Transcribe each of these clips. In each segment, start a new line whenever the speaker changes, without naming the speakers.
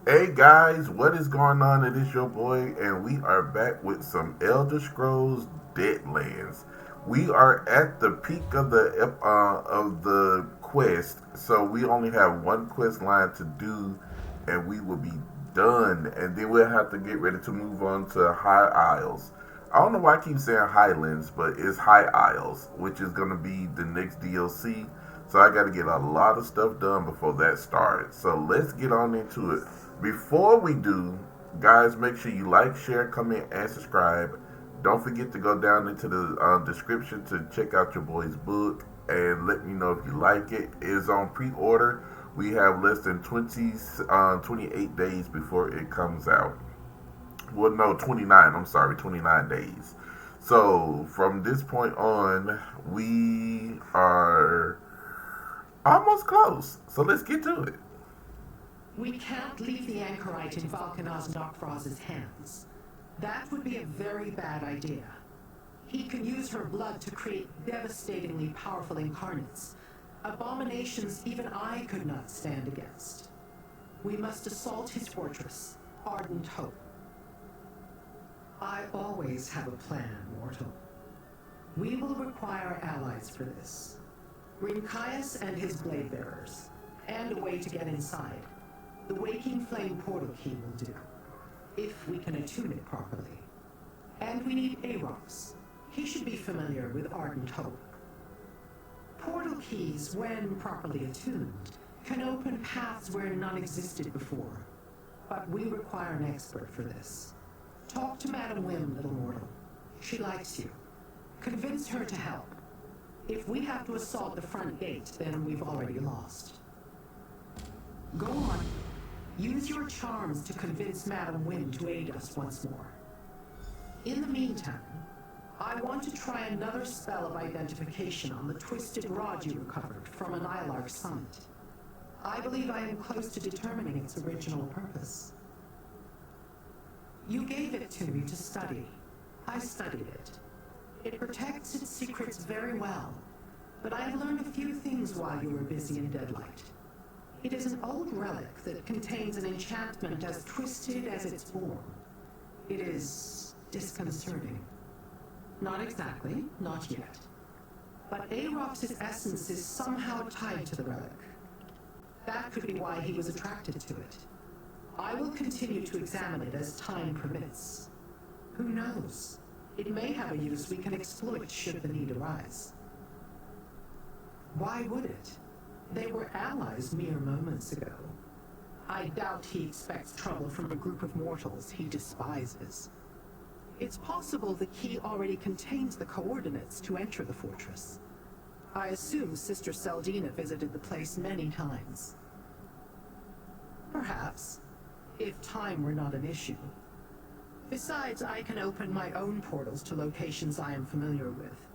Hey guys, what is going on? It is your boy, and we are back with some Elder Scrolls Deadlands. We are at the peak of the quest, so we only have one quest line to do, and we will be done. And then we'll have to get ready to move on to High Isles. I don't know why I keep saying Highlands, but it's High Isles, which is going to be the next DLC. So I got to get a lot of stuff done before that starts. So let's get on into it. Before we do, guys, make sure you like, share, comment, and subscribe. Don't forget to go down into the description to check out your boy's book and let me know if you like it. It is on pre-order. We have less than 28 days before it comes out. Well, no, 29. I'm sorry, 29 days. So from this point on, we are almost close. So let's get to it.
We can't leave the anchorite in Valkanaz Nokfroz's hands. That would be a very bad idea. He can use her blood to create devastatingly powerful incarnates, abominations even I could not stand against. We must assault his fortress, Ardent Hope. I always have a plan, mortal. We will require allies for this. Rinkias and his blade bearers, and a way to get inside. The Waking Flame portal key will do, if we can attune it properly. And we need Arox. He should be familiar with Ardent Hope. Portal keys, when properly attuned, can open paths where none existed before. But we require an expert for this. Talk to Madam Wim, little mortal. She likes you. Convince her to help. If we have to assault the front gate, then we've already lost. Go on. Use your charms to convince Madam Wim to aid us once more. In the meantime, I want to try another spell of identification on the twisted rod you recovered from an Ilark summit. I believe I am close to determining its original purpose. You gave it to me to study. I studied it. It protects its secrets very well, but I have learned a few things while you were busy in Deadlight. It is an old relic that contains an enchantment as twisted as its form. It is disconcerting. Not exactly, not yet. But Arox's essence is somehow tied to the relic. That could be why he was attracted to it. I will continue to examine it as time permits. Who knows? It may have a use we can exploit should the need arise. Why would it? They were allies mere moments ago. I doubt he expects trouble from a group of mortals he despises. It's possible the key already contains the coordinates to enter the fortress. I assume Sister Seldina visited the place many times. Perhaps, if time were not an issue. Besides, I can open my own portals to locations I am familiar with.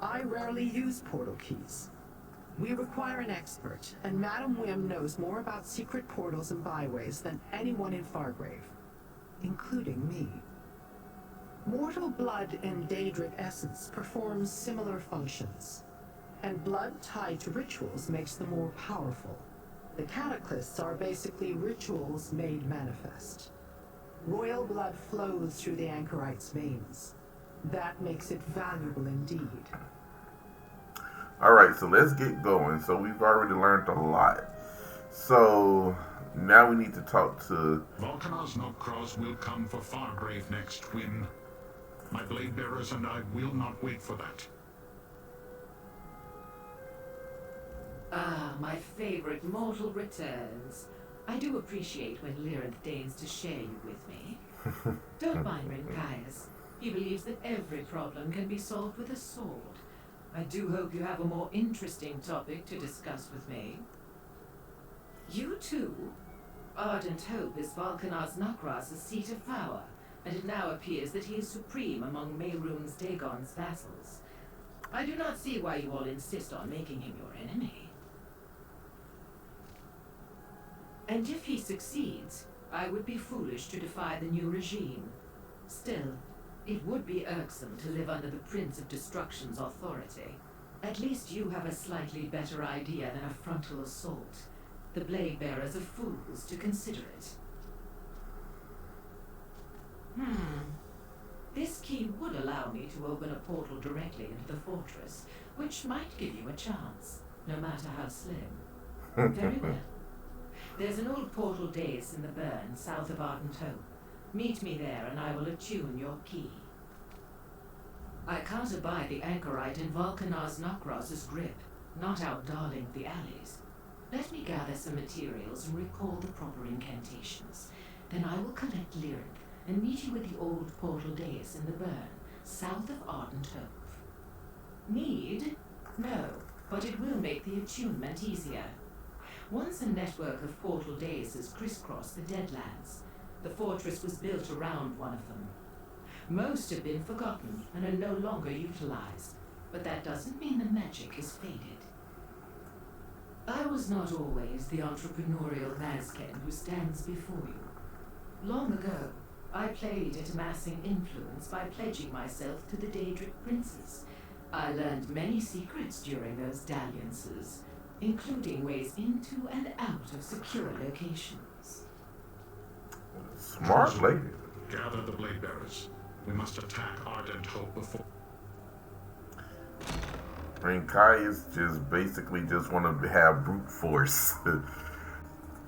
I rarely use portal keys. We require an expert, and Madam Wim knows more about secret portals and byways than anyone in Fargrave, including me. Mortal blood and Daedric essence performs similar functions, and blood tied to rituals makes them more powerful. The cataclysms are basically rituals made manifest. Royal blood flows through the anchorite's veins. That makes it valuable indeed.
Alright, so let's get going. So we've already learned a lot. So now we need to talk to...
Volkanaz Nokros will come for Fargrave next, Win. My blade bearers and I will not wait for that.
Ah, my favorite mortal returns. I do appreciate when Lyranth deigns to share you with me. Don't mind Rinkias. He believes that every problem can be solved with a sword. I do hope you have a more interesting topic to discuss with me. You too? Ardent Hope is Valkanaz Nokras' seat of power, and it now appears that he is supreme among Mehrunes Dagon's vassals. I do not see why you all insist on making him your enemy. And if he succeeds, I would be foolish to defy the new regime. Still, it would be irksome to live under the Prince of Destruction's authority. At least you have a slightly better idea than a frontal assault. The blade bearers are fools to consider it. This key would allow me to open a portal directly into the fortress, which might give you a chance, no matter how slim. Very well. There's an old portal dais in the burn south of Ardent Hope. Meet me there and I will attune your key. I can't abide the anchorite in Volkanar's Nokros's grip, not out darling the alleys. Let me gather some materials and recall the proper incantations. Then I will collect Lyrinth and meet you at the old portal dais in the burn, south of Ardent Hope. Need? No, but it will make the attunement easier. Once a network of portal daises crisscrossed the Deadlands. The fortress was built around one of them. Most have been forgotten and are no longer utilized, but that doesn't mean the magic is faded. I was not always the entrepreneurial Vazken who stands before you. Long ago, I played at amassing influence by pledging myself to the Daedric princes. I learned many secrets during those dalliances, including ways into and out of secure locations.
Smart lady.
Gather the blade bearers. We must attack Ardent Hope before.
I mean, Kai's just basically just want to have brute force.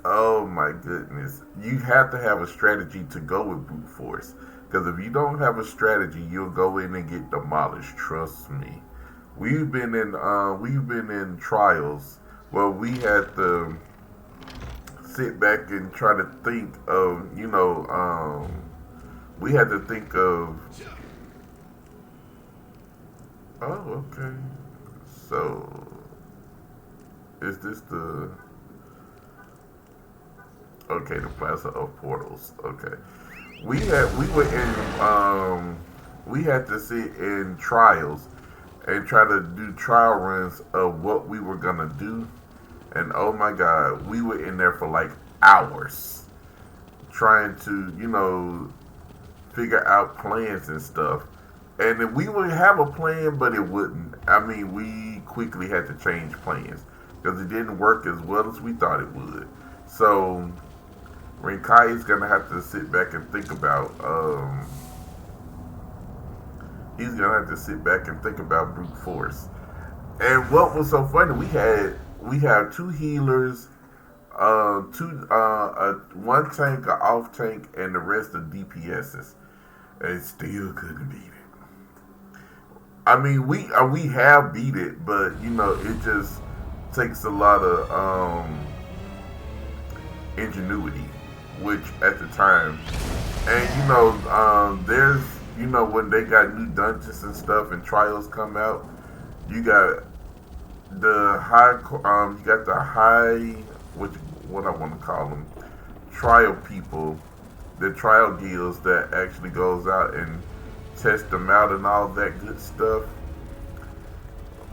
Oh my goodness. You have to have a strategy to go with brute force. Because if you don't have a strategy, you'll go in and get demolished. Trust me. We've been in trials where we had to sit back and try to think of, we had to think of, oh, okay. So, is this the, okay, the Plaza of Portals. Okay. We had to sit in trials and try to do trial runs of what we were gonna do. And oh my god, we were in there for like hours trying to, figure out plans and stuff. And then we would have a plan, but it wouldn't. I mean, we quickly had to change plans because it didn't work as well as we thought it would. So, Rinkai is going to have to sit back and think about, he's going to have to sit back and think about brute force. And what was so funny, we had two healers, one tank, an off tank, and the rest of DPSs. And still couldn't beat it. I mean, we have beat it, but it just takes a lot of ingenuity, which at the time, and there's when they got new dungeons and stuff and trials come out, you got the high, what I want to call them, trial people, the trial guilds that actually goes out and test them out and all that good stuff.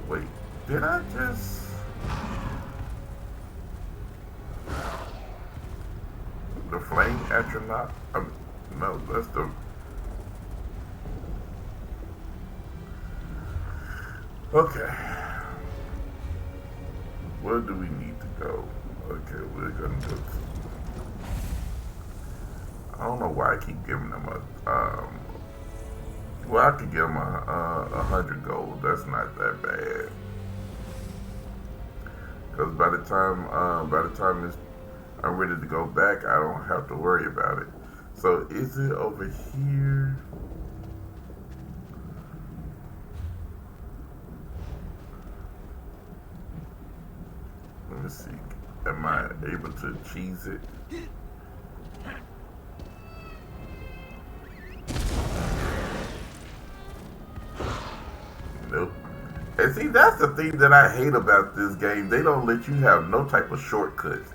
Wait, did I just? The flame astronaut? No, that's the. Okay. Where do we need to go? Okay, we're gonna go to. I don't know why I keep giving them well, I could give them 100 gold. That's not that bad. Because by the time I'm ready to go back, I don't have to worry about it. So is it over here? Let me see. Am I able to cheese it? Nope. And see, that's the thing that I hate about this game. They don't let you have no type of shortcuts.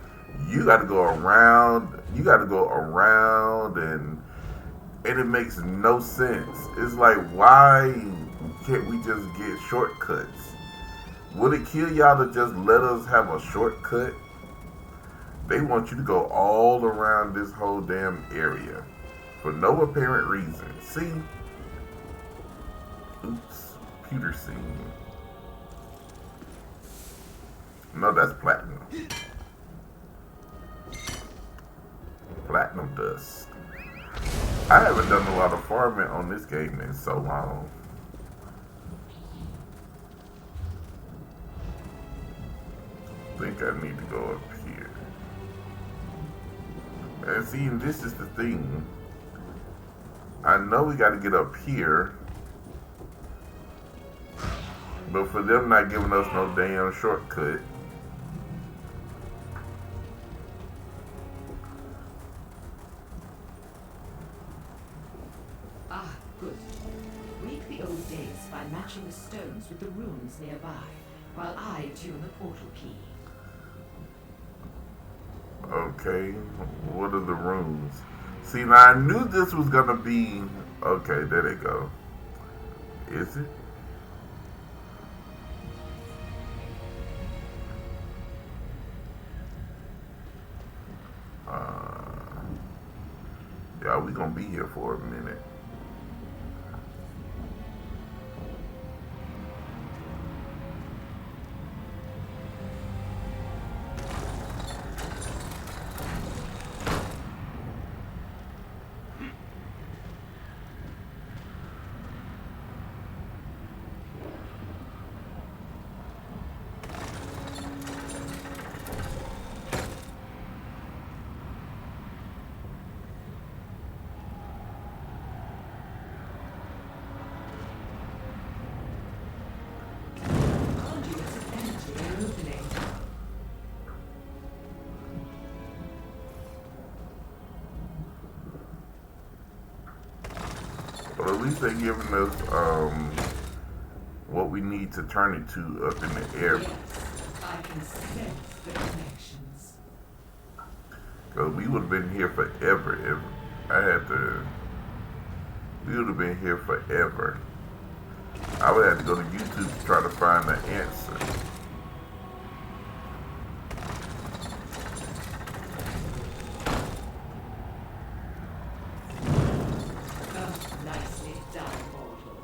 You got to go around. And it makes no sense. It's like, why can't we just get shortcuts? Would it kill y'all to just let us have a shortcut? They want you to go all around this whole damn area for no apparent reason. See? Oops. Computer scene. No, that's platinum. Platinum dust. I haven't done a lot of farming on this game in so long. I think I need to go up here. And see, this is the thing. I know we got to get up here, but for them not giving us no damn shortcut.
Ah, good. Make the old days by matching the stones with the runes nearby, while I tune the portal key.
Okay, what are the runes? See, now I knew this was gonna be. Okay, there they go. Is it? Yeah, we gonna be here for a minute. But at least they're giving us what we need to turn it to up in the air.
Yes, I can sense the connections.
Because we would have been here forever if I had to. We would have been here forever. I would have to go to YouTube to try to find the answer.
Oh, nicely done, mortal.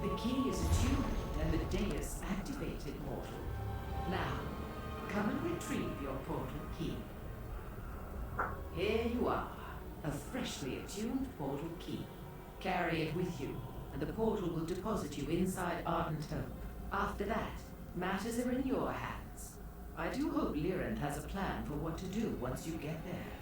The key is attuned and the dais activated, mortal. Now, come and retrieve your portal key. Here you are, a freshly attuned portal key. Carry it with you, and the portal will deposit you inside Ardent Hope. After that, matters are in your hands. I do hope Lyran has a plan for what to do once you get there.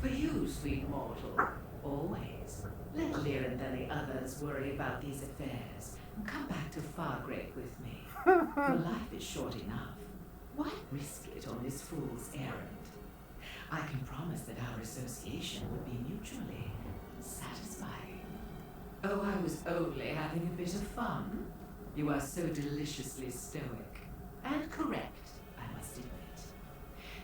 For you, sweet mortal, always, let Lyran and the others worry about these affairs, and come back to Fargrave with me. Your life is short enough. Why risk it on this fool's errand? I can promise that our association would be mutually satisfying. Oh, I was only having a bit of fun. You are so deliciously stoic. And correct, I must admit.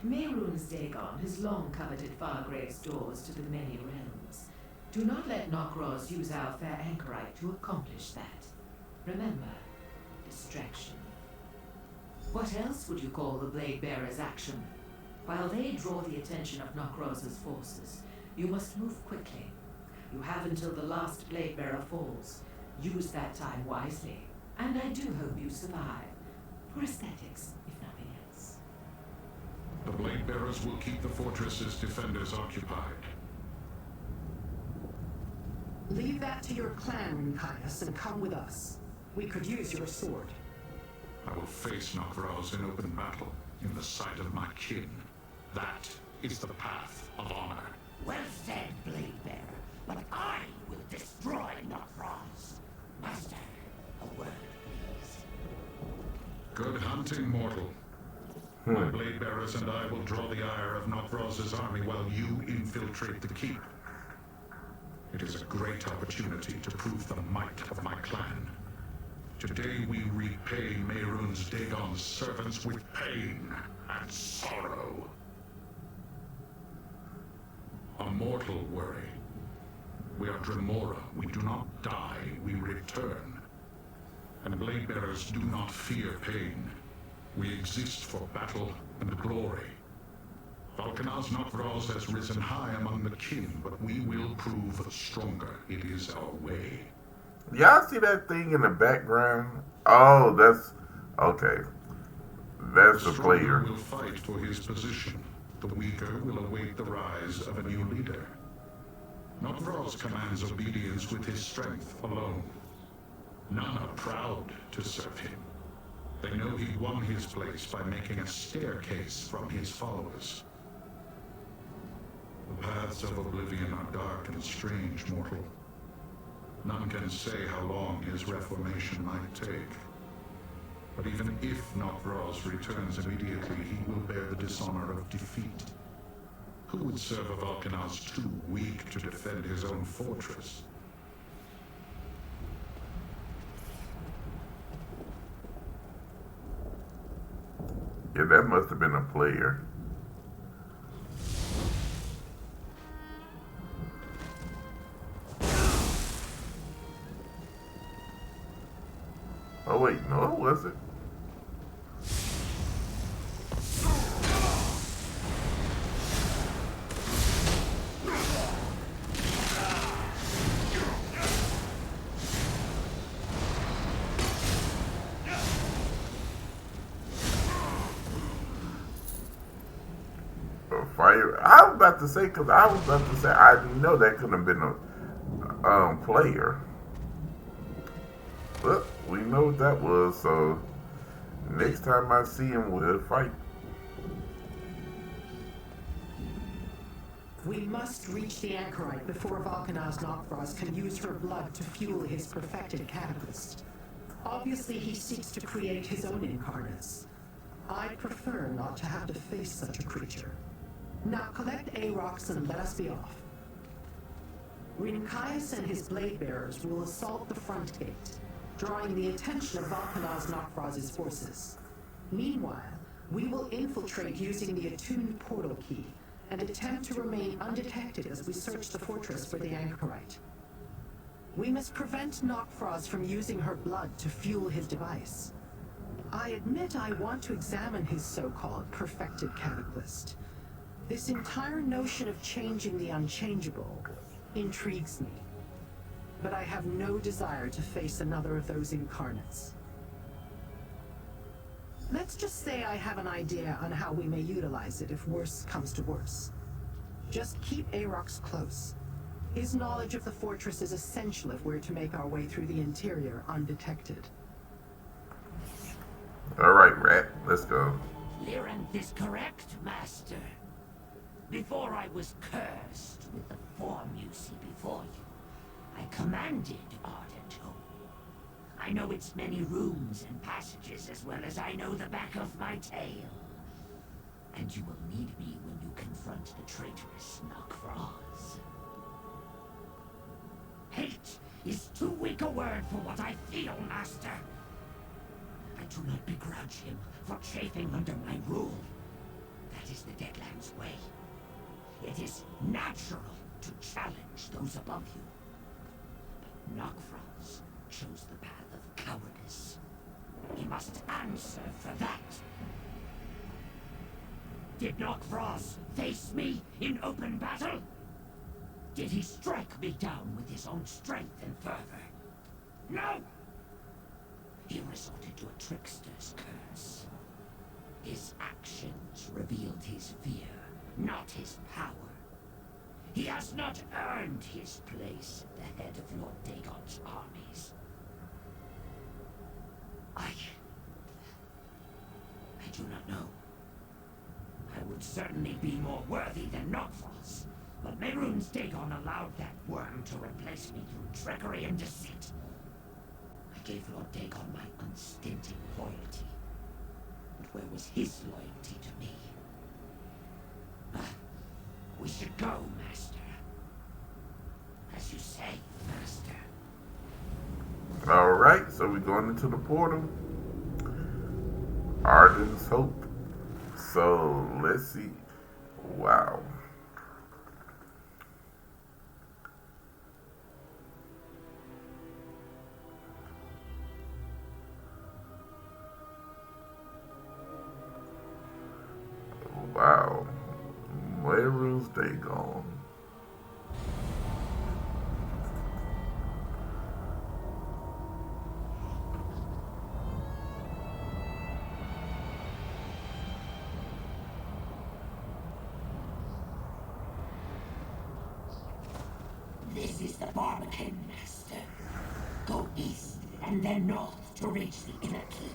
Mehrunes Dagon has long coveted Fargrave's doors to the many realms. Do not let Nokros use our fair anchorite to accomplish that. Remember, distraction. What else would you call the Blade Bearer's action? While they draw the attention of Nokros's forces, you must move quickly. You have until the last Blade Bearer falls. Use that time wisely. And I do hope you survive. For aesthetics, if nothing else.
The Blade Bearers will keep the fortress's defenders occupied.
Leave that to your clan, Caius, and come with us. We could use your sword.
I will face Nokros in open battle, in the sight of my kin. That is the path of honor.
Well said, Blade Bearer, but I will destroy Nokros. Master, a word, please.
Good hunting, mortal. My Blade Bearers and I will draw the ire of Nokros' army while you infiltrate the keep. It is a great opportunity to prove the might of my clan. Today we repay Mehrunes Dagon's servants with pain and sorrow. A mortal worry. We are Dremora. We do not die, we return. And Blade Bearers do not fear pain. We exist for battle and glory. Valkanaz Nokros has risen high among the kin, but we will prove stronger. It is our way.
Y'all see that thing in the background? Oh, that's okay. That's the player.
Will fight for his position. The weaker will await the rise of a new leader. Nokvros commands obedience with his strength alone. None are proud to serve him. They know he won his place by making a staircase from his followers. The paths of oblivion are dark and strange, mortal. None can say how long his reformation might take. But even if Nokvros returns immediately, he will bear the dishonor of defeat. Who would serve a Vulcanos too weak to defend his own fortress?
Yeah, that must have been a player. Oh wait, no it wasn't. Fire. I was about to say, because I was about to say, I know that couldn't have been a player. But we know what that was, so next time I see him, we'll fight.
We must reach the anchorite before Vulcanized Nokvros can use her blood to fuel his perfected catalyst. Obviously, he seeks to create his own incarnates. I'd prefer not to have to face such a creature. Now collect Aarox and let us be off. Rincaius and his blade bearers will assault the front gate, drawing the attention of Vulcanized Nokvros' forces. Meanwhile, we will infiltrate using the attuned portal key and attempt to remain undetected as we search the fortress for the anchorite. We must prevent Nokvros from using her blood to fuel his device. I admit I want to examine his so-called perfected catalyst. This entire notion of changing the unchangeable intrigues me. But I have no desire to face another of those incarnates. Let's just say I have an idea on how we may utilize it if worse comes to worse. Just keep Aarox close. His knowledge of the fortress is essential if we're to make our way through the interior undetected.
Alright, Rat, let's go.
Lyranth is correct, Master. Before I was cursed with the form you see before you, I commanded Ardent Hope. I know its many rooms and passages as well as I know the back of my tail. And you will need me when you confront the traitorous Nokvros. Hate is too weak a word for what I feel, Master. I do not begrudge him for chafing under my rule. That is the Deadlands way. It is natural to challenge those above you. But Nokvros chose the path of cowardice. He must answer for that. Did Nokvros face me in open battle? Did he strike me down with his own strength and fervor? No! He resorted to a trickster's curse. His actions revealed his fear, not his power. He has not earned his place at the head of Lord Dagon's armies. I do not know. I would certainly be more worthy than Nokvros, but Mehrunes Dagon allowed that worm to replace me through trickery and deceit. I gave Lord Dagon my unstinted loyalty. But where was his loyalty to me? We should go, Master. As you say, Master.
Alright, so we're going into the portal. Ardent's Hope. So, let's see. Wow. Wow. Mehrunes Dagon.
This is the Barbican, Master. Go east and then north to reach the inner keep.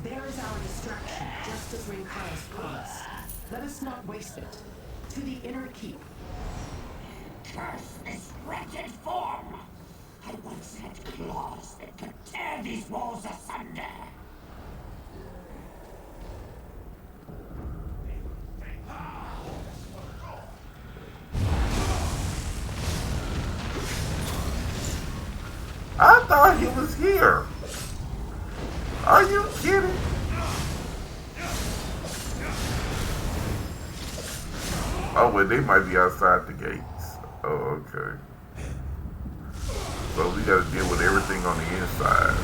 There is our distraction, just as Rinkaya's told us. Let us not waste it. To the inner keep.
Curse this wretched form! I once had claws that could tear these walls asunder.
I thought he was here. Are you kidding? Oh, well, they might be outside the gates. Oh, okay. So we gotta deal with everything on the inside.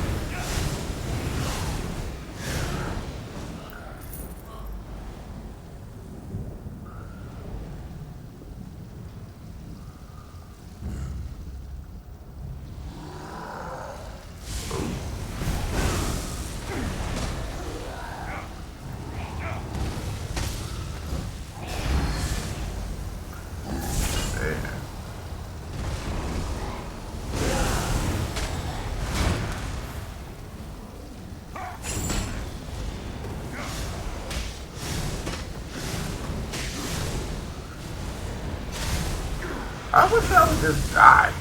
I wish I would just die.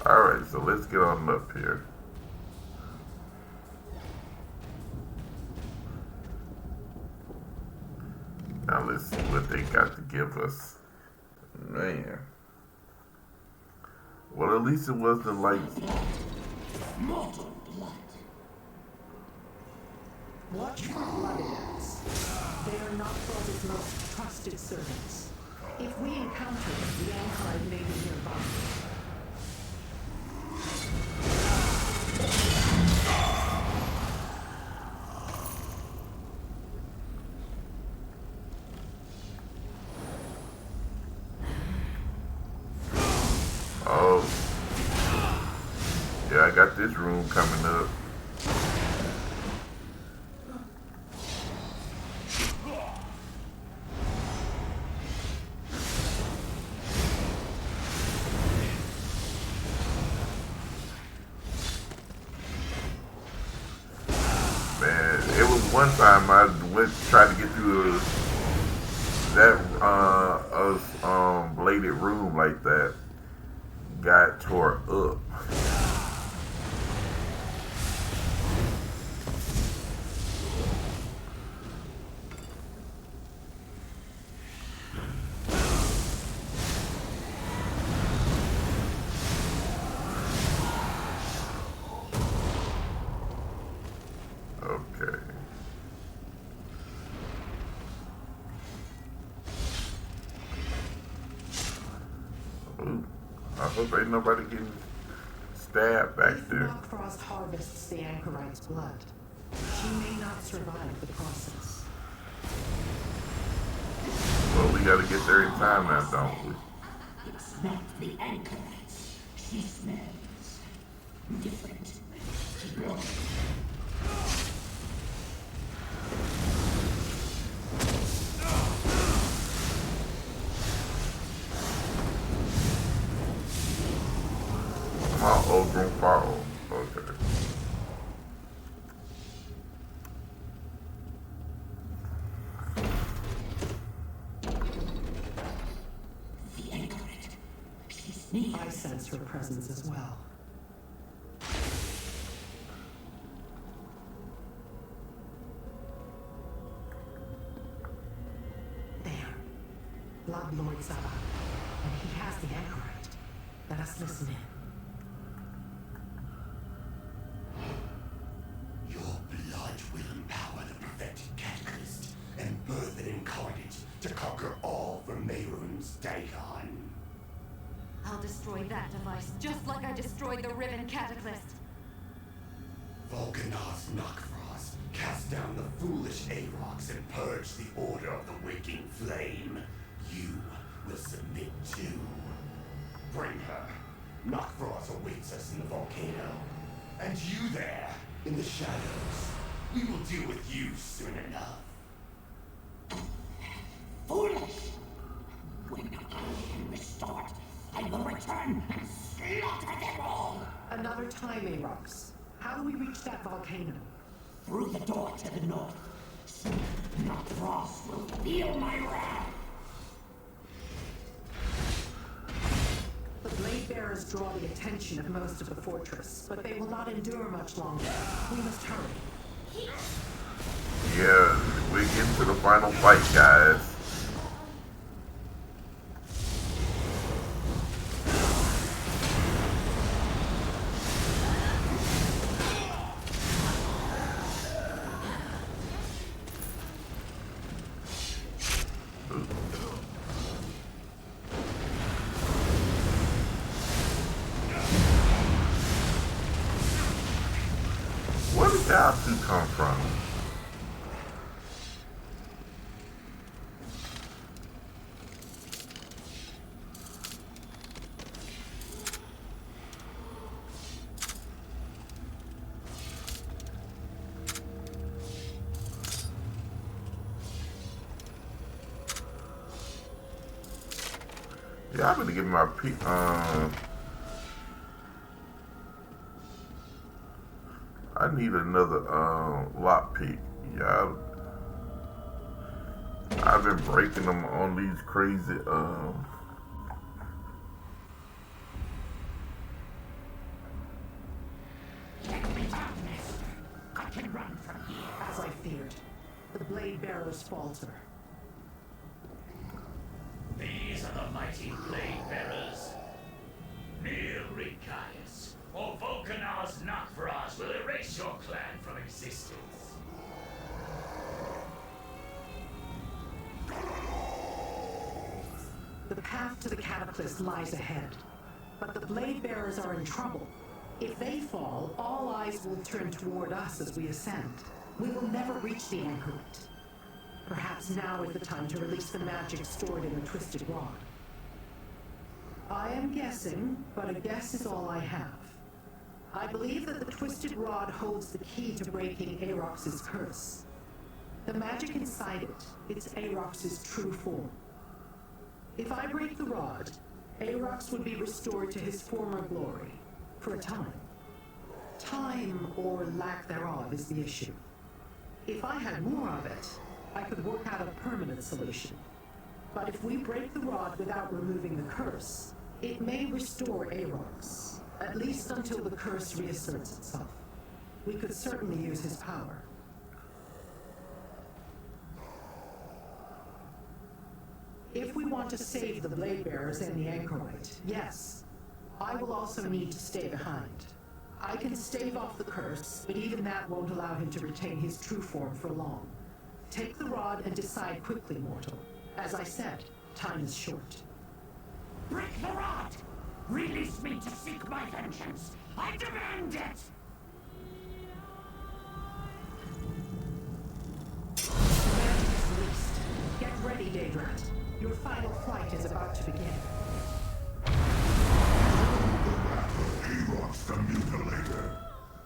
Alright, so let's get on up here. Now let's see what they got to give us. Man. Well, at least it wasn't like...
Mortal blood.
Watch for bloodhounds. They are Nocthros's most trusted servants. If we encounter them, the Ankar may be nearby.
Oh. Yeah, I got this room coming up. Man, it was one time I went to try to get through that bladed room like that. Got tore up. Okay. Ooh, I hope ain't nobody getting stab back
If
there.
Knockfrost harvests the anchorite's blood, she may not survive the process.
Well, we gotta get there in time now, don't we?
It's not the anchorite. She smells different.
Come on, Ogre Fall. Okay.
The anchorite. She's near.
I sense her presence as well. There. Blood Lord Zaba. And he has the anchorite. Let us listen in.
Your blood will empower the perfected catalyst and birth an incarnate to conquer all from Mehrunes Dagon.
I'll destroy that device, just like I destroyed the Riven Cataclysm.
Vulcanar's Knockfrost cast down the foolish Aarox and purge the Order of the Waking Flame. You will submit too. Bring her. Knockfrost awaits us in the volcano. And you there, in the shadows. We will deal with you soon enough.
Foolish! When I am restored, I will return and slaughter them all!
Another time, Aarox. How do we reach that volcano?
Through the door to the north. Knockfrost will feel my wrath!
The Blade Bearers draw the attention of most of the fortress, but they will not endure much longer. We must hurry.
Yeah, we're getting to the final fight, guys. Where did y'all two come from? Yeah, I'm gonna give my I need another lock pick. Yeah, I've been breaking them on these crazy
Let me down, Master. I can run from here.
As I feared, the Blade Bearers falter.
These are the mighty Blade Bearers. Kneel, Rincaius, or Vulcanar's Knockfrost will erase your clan from existence.
The path to the Cataclysm lies ahead, but the Blade Bearers are in trouble. If they fall, all eyes will turn toward us as we ascend. We will never reach the anchorite. Perhaps now is the time to release the magic stored in the Twisted Rod. I am guessing, but a guess is all I have. I believe that the Twisted Rod holds the key to breaking Aarox's curse. The magic inside it, it's Aarox's true form. If I break the rod, Aarox would be restored to his former glory, for a time. Time, or lack thereof, is the issue. If I had more of it, I could work out a permanent solution. But if we break the rod without removing the curse, it may restore Aarox, at least until the curse reasserts itself. We could certainly use his power. If we want to save the Blade Bearers and the Anchorite, yes, I will also need to stay behind. I can stave off the curse, but even that won't allow him to retain his true form for long. Take the rod and decide quickly, mortal. As I said, time is short.
Break the rod! Release me to seek my vengeance. I demand it!
Command is released. Get ready, Daedrat. Your final flight is about to begin.
Erox the Mutilator.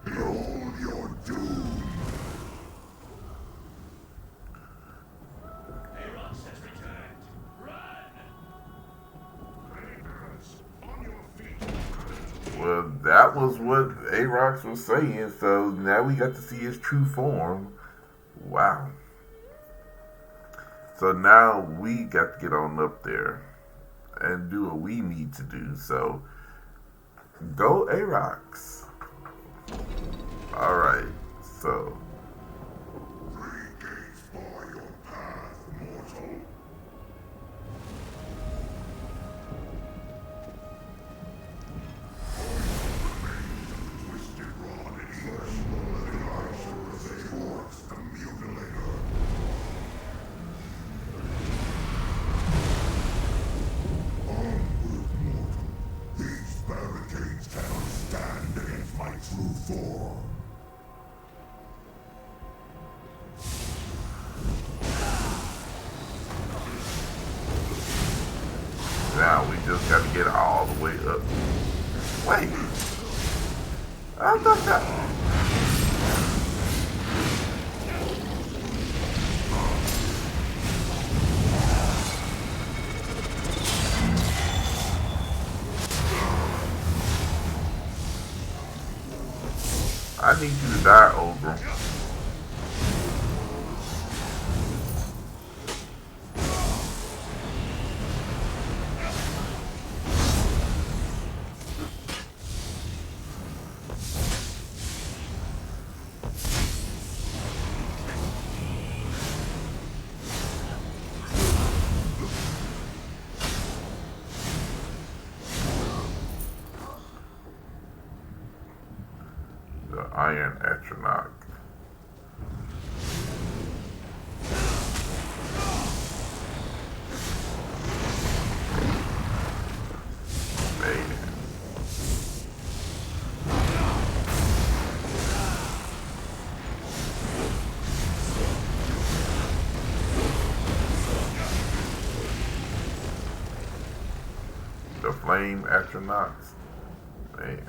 Behold your doom.
Aerox has returned. Run!
On your feet.
Well, that was what Arox was saying, so now we got to see his true form. Wow. So now we got to get on up there and do what we need to do. So go Arox. Alright, so
Three gates bar your path, mortal. Twisted rod and flesh. The eyes of Erox the Mutilator. Onward, mortal. These barricades cannot stand against my true form.
now we just got to get all the way up. Wait. I thought that... I need you to die, Ogre. The Iron Atronach. Man. The Flame Atronachs. Man.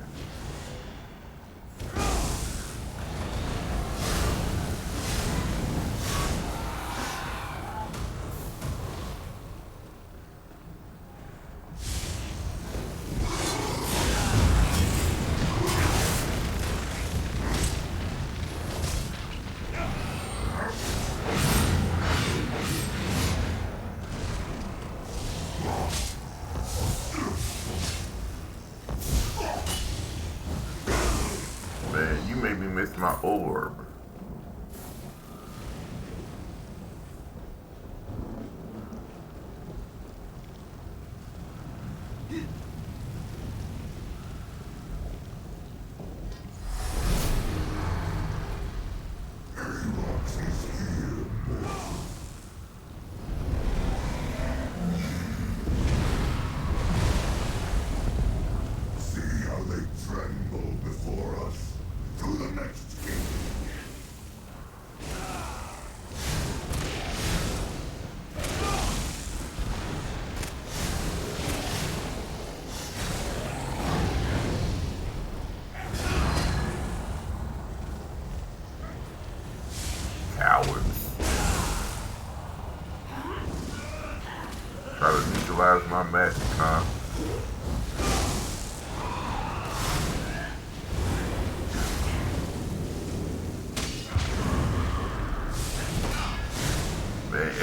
Man, you made me miss my orb.
See how they tremble before us. To the next king.
Cowards. Try to neutralize my magic, huh? Man.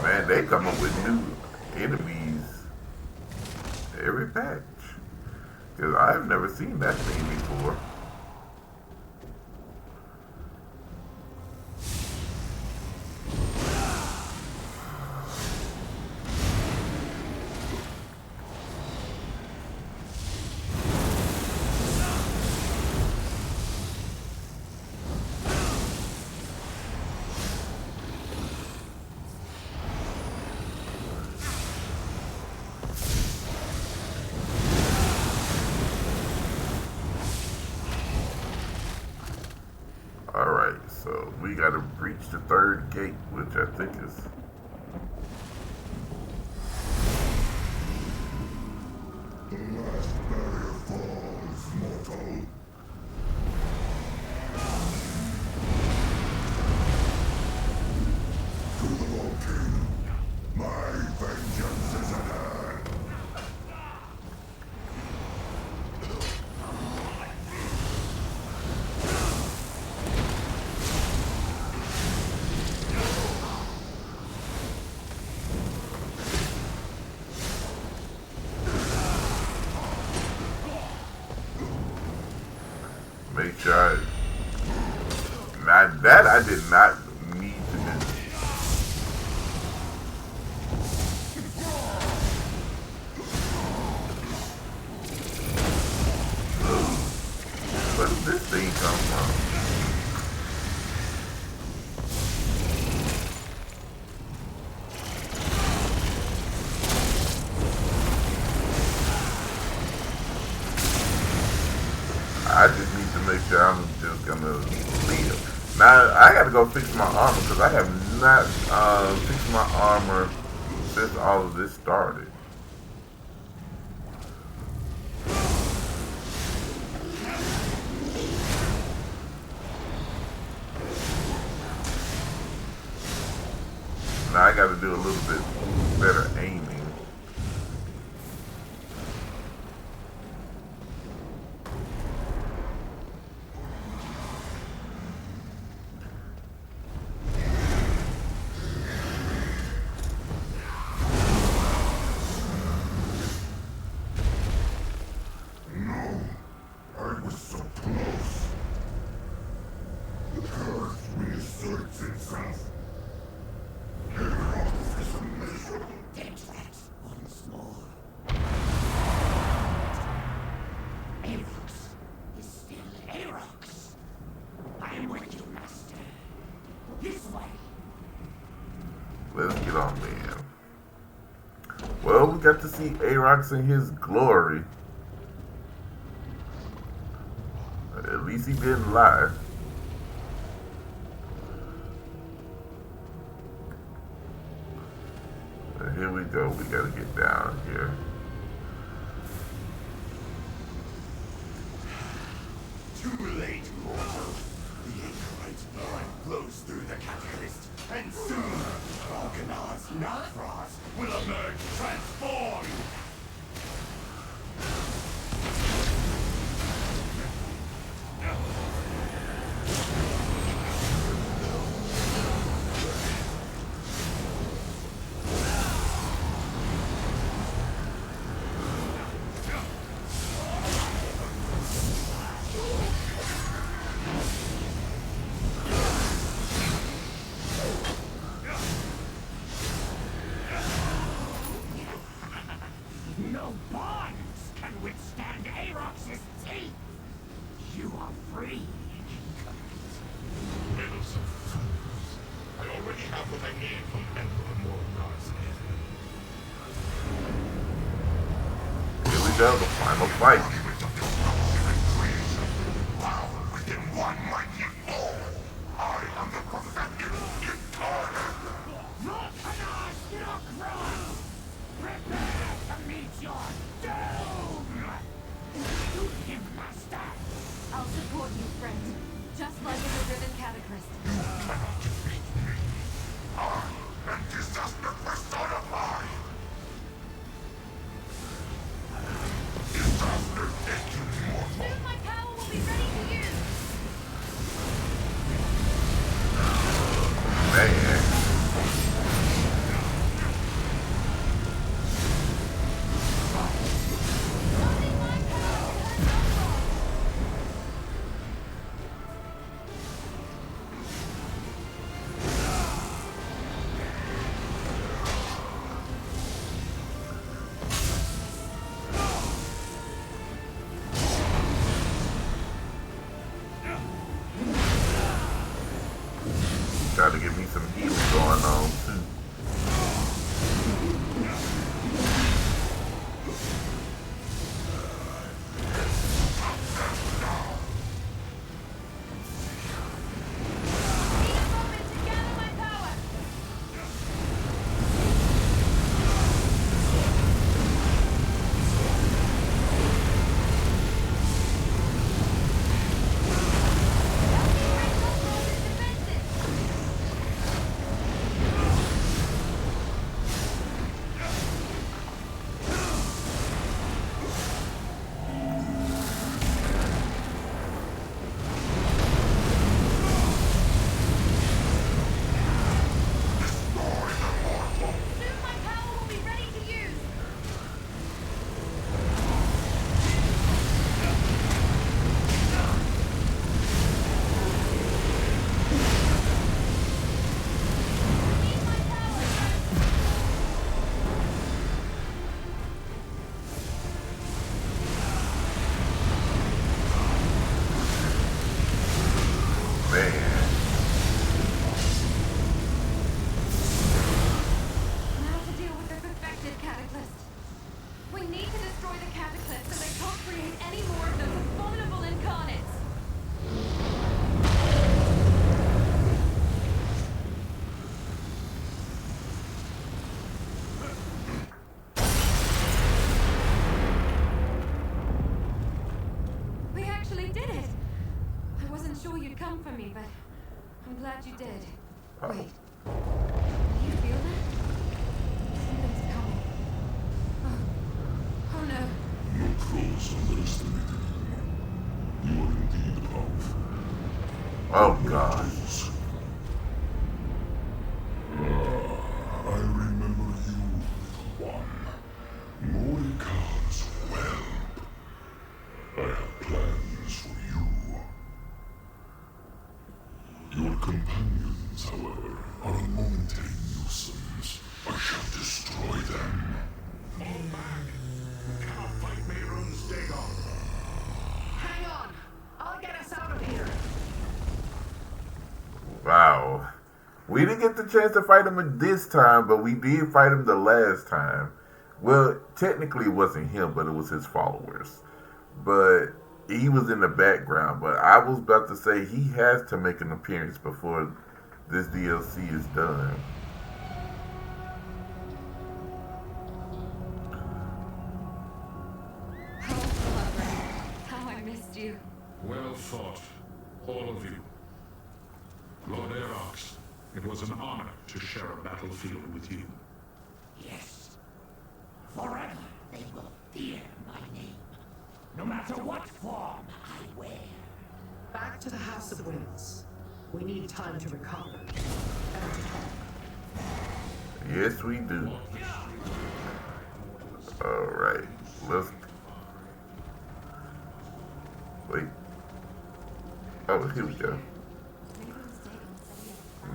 Man, they come up with new enemies every patch. Because I've never seen that thing before. We gotta breach the third gate, which I think is.
The last barrier falls, mortal. To the volcano. My vengeance is at hand.
Make sure I. Not that I did not need to do. Where did this thing come from? I just need to make sure I'm just gonna live. Now I gotta go fix my armor because I have not fixed my armor since all of this started. Now I gotta do a little bit better aiming.
I was so close. The curse reasserts itself. Chaos is immeasurable.
Deadlands once more. Aarox is still Aarox. I am with you, Master. This way.
Let's get on, man. Well, we got to see Aarox in his glory. At least he didn't lie. And here we go. We gotta get down here.
Too late, mortal. The anchorite's blood flows through the catalyst, and soon, Vulcanar's Nafros will emerge transformed.
No bonds can withstand Aarox's teeth. You are free.
Riddles of fools. I already have what I need from Emperor Morgan's head.
Here we go, the final fight.
Within one mighty fall, I am the perfected incarnate.
Vulcanar's Nocron! Prepare to meet your doom! Shoot him, Master!
I'll support you, friend. Just like in the Riven Cataclysm.
Cannot defeat me. I am disaster personified. Disaster agent mortal.
Soon my power will be ready to use.
Man.
Using my power to unlock.
Try to get me some healing going on too.
bother me, but I'm glad you did.
Oh.
Wait. Do you feel that? Something's coming. Oh no.
No trolls underestimated you. You are indeed powerful.
Oh God.
I remember you, little one. Mordecai's well. I have plans for you. Your companions, however, are a momentary nuisance. I shall destroy them.
Fall back! Cannot fight Mehrunes Dagon.
Hang on! I'll get us out of here!
Wow. We didn't get the chance to fight him this time, but we did fight him the last time. Well, technically it wasn't him, but it was his followers. But he was in the background. But I was about to say he has to make an appearance before this DLC is done.
Oh, Lover. How I missed you.
Well fought, all of you. Lord Erox, it was an honor to share a battlefield with you.
Yes. Forever they will fear my name. No matter what form I wear.
Back to the House of Winds. We need time to recover and to talk.
Yes, we do. Alright, let's... Wait. Oh, here we go.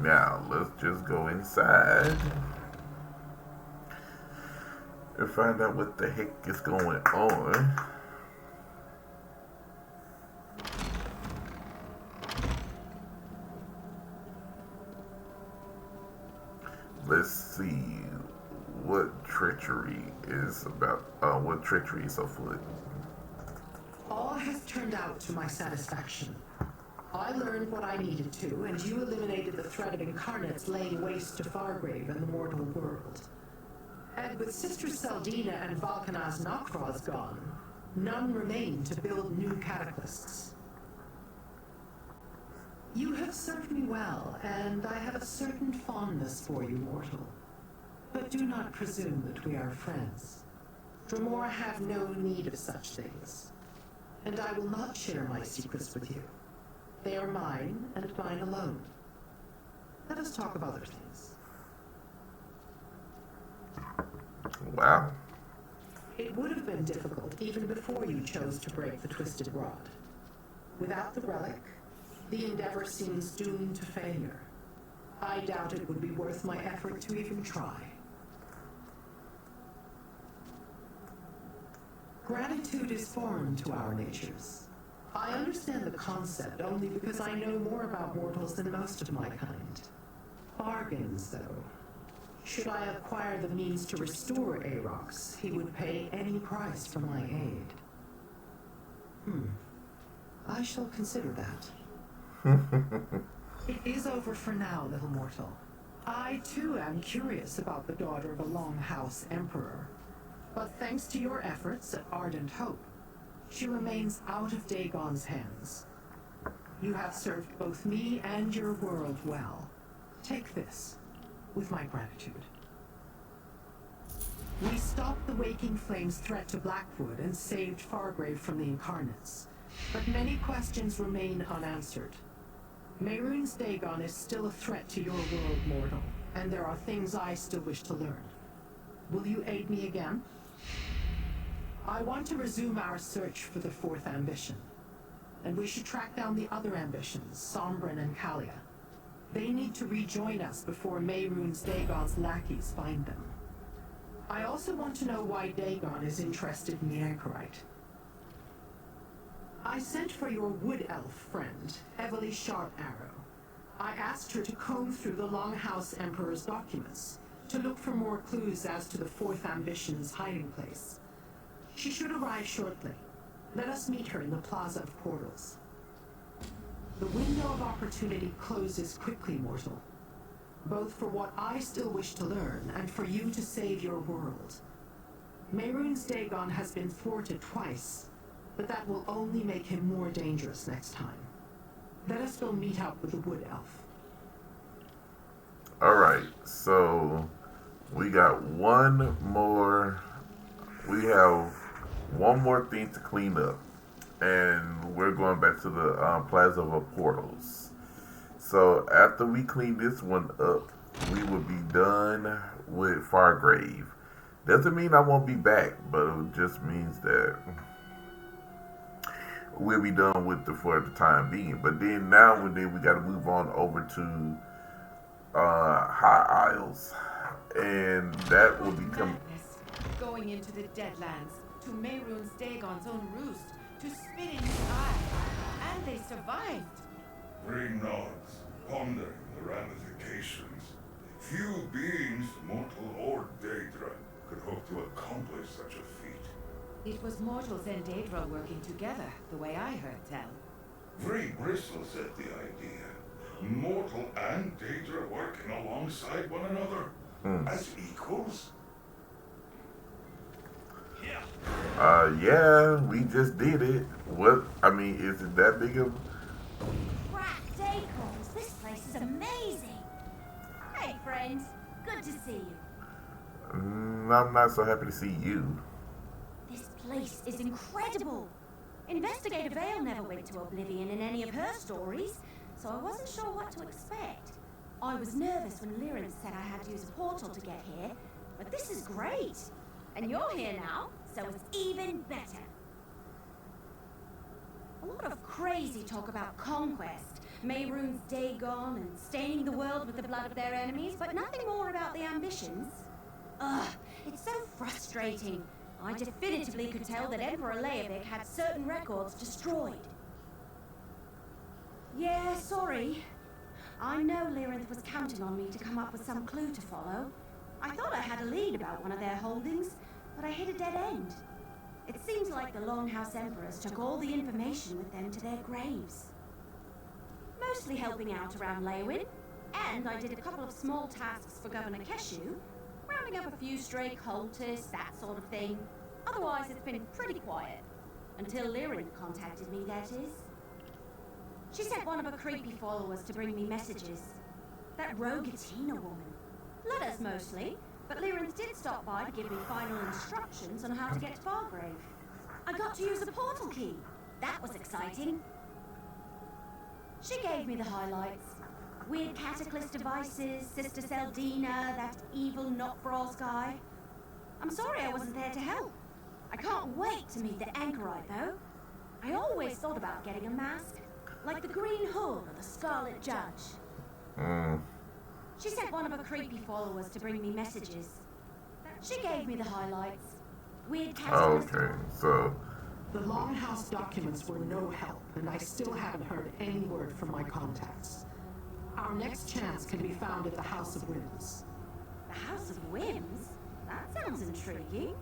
Now, let's just go inside and find out what the heck is going on. Let's see what treachery is about. What treachery is afoot.
All has turned out to my satisfaction. I learned what I needed to, and you eliminated the threat of incarnates laying waste to Fargrave and the mortal world. And with Sister Seldina and Valkanaz Nokraz gone, none remain to build new cataclysms. You have served me well, and I have a certain fondness for you, mortal. But do not presume that we are friends. Dremora have no need of such things, and I will not share my secrets with you. They are mine, and mine alone. Let us talk of other things.
Wow.
It would have been difficult even before you chose to break the Twisted Rod. Without the relic, the endeavor seems doomed to failure. I doubt it would be worth my effort to even try. Gratitude is foreign to our natures. I understand the concept only because I know more about mortals than most of my kind. Bargains, though. Should I acquire the means to restore Arox, he would pay any price for my aid. I shall consider that. It is over for now, little mortal. I, too, am curious about the daughter of a Longhouse Emperor. But thanks to your efforts at Ardent Hope, she remains out of Dagon's hands. You have served both me and your world well. Take this, with my gratitude. We stopped the Waking Flame's threat to Blackwood and saved Fargrave from the Incarnates. But many questions remain unanswered. Mehrunes Dagon is still a threat to your world, mortal, and there are things I still wish to learn. Will you aid me again? I want to resume our search for the fourth ambition, and we should track down the other ambitions, Sombrin and Kalia. They need to rejoin us before Mehrunes Dagon's lackeys find them. I also want to know why Dagon is interested in the Anchorite. I sent for your wood elf friend, Evely Sharp-Arrow. I asked her to comb through the Longhouse Emperor's documents to look for more clues as to the fourth ambition's hiding place. She should arrive shortly. Let us meet her in the Plaza of Portals. The window of opportunity closes quickly, mortal. Both for what I still wish to learn and for you to save your world. Mehrunes Dagon has been thwarted twice, but that will only make him more dangerous next time. Let us go meet up with the wood elf.
Alright, so we got one more. We have one more thing to clean up. And we're going back to the Plaza of Portals. So after we clean this one up, we will be done with Fargrave. Doesn't mean I won't be back, but it just means that we'll be done with it for the time being. But then now we got to move on over to High Isles, and that will become
Madness. Going into the Deadlands, to Mehrunes Dagon's own roost, to spit in his eye. And they survived.
Ring nods, pondering the ramifications. Few beings, mortal or Daedra, could hope to accomplish such a feat.
It was mortals and Daedra working together, the way I heard tell.
Vree bristles at the idea. Mortal and Daedra working alongside one another. As equals?
yeah, we just did it. What? I mean, is it that big of?
Crack Dacons, this place is amazing. Hey, friends. Good to see you.
I'm not so happy to see you.
This place is incredible. Investigator Vale never went to Oblivion in any of her stories, so I wasn't sure what to expect. I was nervous when Lyran said I had to use a portal to get here, but this is great. And you're here now, so it's even better. A lot of crazy talk about conquest, Mehrunes Dagon, and staining the world with the blood of their enemies, but nothing more about the ambitions. Ugh, it's so frustrating. I definitively could tell that Emperor Leovic had certain records destroyed. Yeah, sorry. I know Lyranth was counting on me to come up with some clue to follow. I thought I had a lead about one of their holdings, but I hit a dead end. It seems like the Longhouse Emperors took all the information with them to their graves. Mostly helping out around Leywin, and I did a couple of small tasks for Governor Keshu, rounding up a few stray cultists, that sort of thing. Otherwise, it's been pretty quiet. Until Lyran contacted me, that is. She sent one of her creepy followers to bring me messages. That rogue Athena woman. Letters mostly, but Lyran did stop by to give me final instructions on how to get to Fargrave. I got to use a portal key. That was exciting. She gave me the highlights. Weird cataclysm devices, Sister Seldina, that evil Notfrost guy. I'm sorry I wasn't there to help. I can't wait to meet the Anchorite, though. I always thought about getting a mask, like the Green Hood or the Scarlet Judge. She sent one of her creepy followers to bring me messages. She gave me the highlights. Weird cataclysm.
Okay, so
The Longhouse documents were no help, and I still haven't heard any word from my contacts. Our next chance can be found at the House of Whims.
The House of Whims? That sounds intriguing.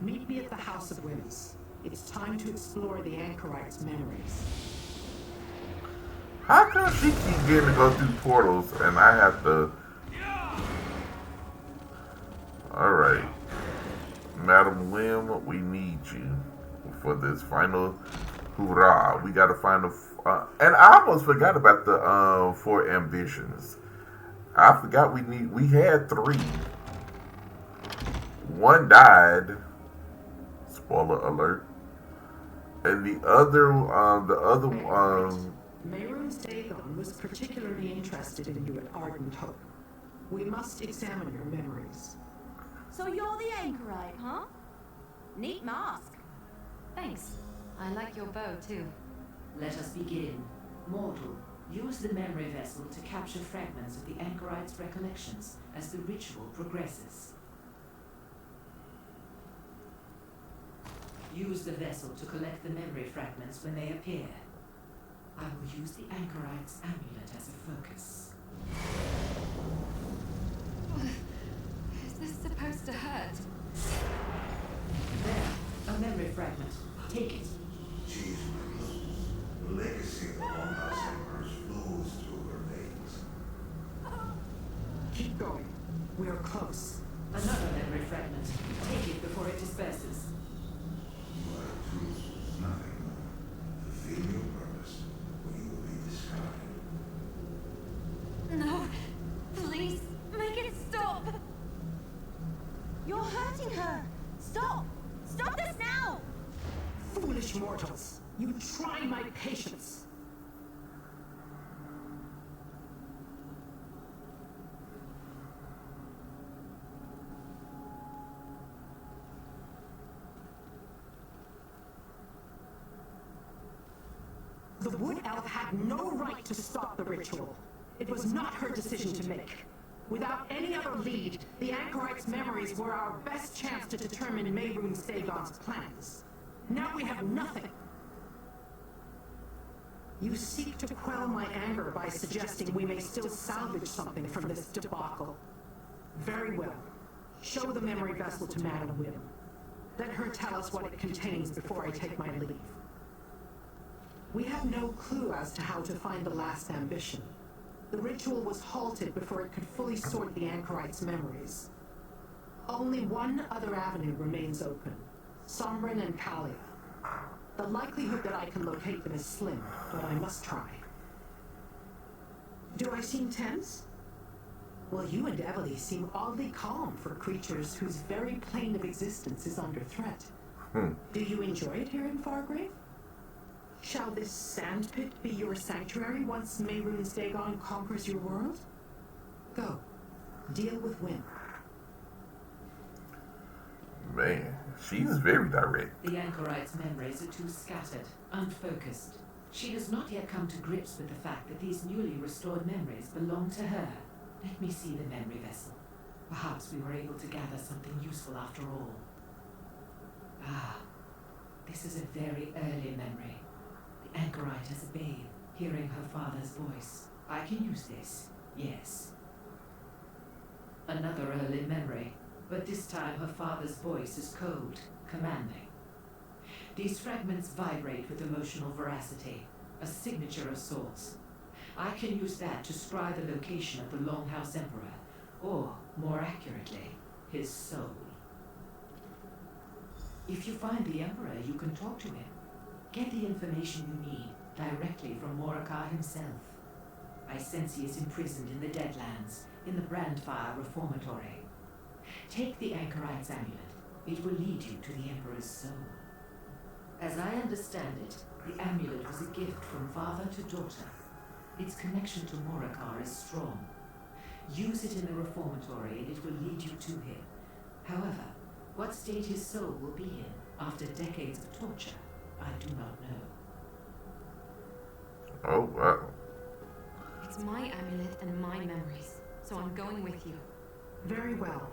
Meet me at the House of Whims. It's time to explore the Anchorite's memories.
how come she keep getting to go through portals and I have to? Alright. Madam Lim, we need you for this final hoorah. We gotta find and I almost forgot about the 4 ambitions. I forgot we had 3. One died. Spoiler alert. And the other
Mehrunes Dagon was particularly interested in you at Ardent Hope. We must examine your memories.
So you're the Anchorite, huh? Neat mask.
Thanks. I like your bow, too.
Let us begin. Mortal, use the memory vessel to capture fragments of the Anchorite's recollections as the ritual progresses. Use the vessel to collect the memory fragments when they appear. I will use the Anchorite's amulet as a focus.
Is this supposed to hurt?
There, a memory fragment. Take it.
She's real. The legacy of the Longhouse Emperors flows through her veins.
Keep going. We are close.
Another memory fragment. Take it before it disperses.
You are a truth, nothing more. Fulfill your purpose, or you will be destroyed.
mortals! You try my patience! The Wood Elf had no right to stop the ritual. It was not her decision to make. Without any other lead, the Anchorite's memories were our best chance to determine Mehrunes Dagon's plans. Now we have nothing. You seek to quell my anger by suggesting we may still salvage something from this debacle. Very well. Show the memory vessel to Madam Wim. Let her tell us what it contains before I take my leave. We have no clue as to how to find the last ambition. The ritual was halted before it could fully sort the Anchorite's memories. Only one other avenue remains open. Sombrin and Kalia. The likelihood that I can locate them is slim, but I must try. Do I seem tense? Well, you and Evely seem oddly calm for creatures whose very plane of existence is under threat. Do you enjoy it here in Fargrave? Shall this sandpit be your sanctuary once Mehrunes Dagon conquers your world? Go. Deal with Wim.
Man, she's very direct.
The Anchorite's memories are too scattered, unfocused. She has not yet come to grips with the fact that these newly restored memories belong to her. Let me see the memory vessel. Perhaps we were able to gather something useful after all. Ah, this is a very early memory. The Anchorite as a babe, hearing her father's voice. I can use this, yes. Another early memory, but this time her father's voice is cold, commanding. These fragments vibrate with emotional veracity, a signature of sorts. I can use that to scry the location of the Longhouse Emperor, or, more accurately, his soul. If you find the Emperor, you can talk to him. Get the information you need directly from Morakar himself. I sense he is imprisoned in the Deadlands, in the Brandfire Reformatory. Take the Anchorite's amulet. It will lead you to the Emperor's soul. As I understand it, the amulet was a gift from father to daughter. Its connection to Morakar is strong. Use it in the Reformatory and it will lead you to him. However, what state his soul will be in after decades of torture, I do not know.
Oh, wow.
It's my amulet and my memories, so I'm going with you.
Very well.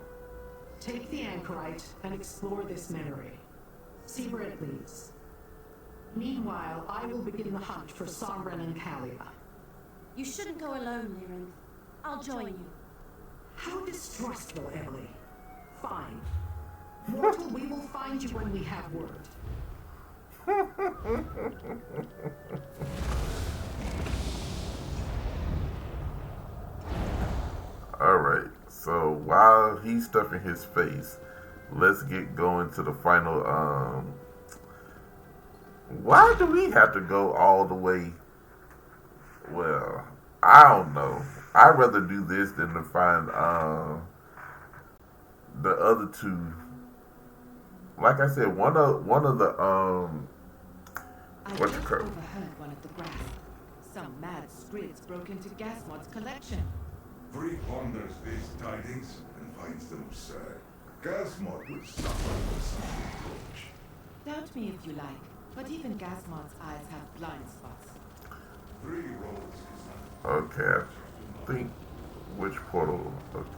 Take the Anchorite and explore this memory. See where it leads. Meanwhile, I will begin the hunt for Sombrin and Kalia.
You shouldn't go alone, Liren. I'll join you.
How distrustful, Evely. Fine. Mortal, we will find you when we have word.
Alright, so while he's stuffing his face, let's get going to the final, why do we have to go all the way? Well, I don't know. I'd rather do this than to find, the other two. Like I said, one of the,
I
what
just
you call?
overheard one of the brass. Some mad sprigs broke into Gasmod's collection.
Free ponders these tidings and finds them absurd. Gasmod would suffer for such reproach.
Doubt me if you like, but even Gasmod's eyes have blind spots.
3 rolls is not.
Okay, I think which portal? Okay.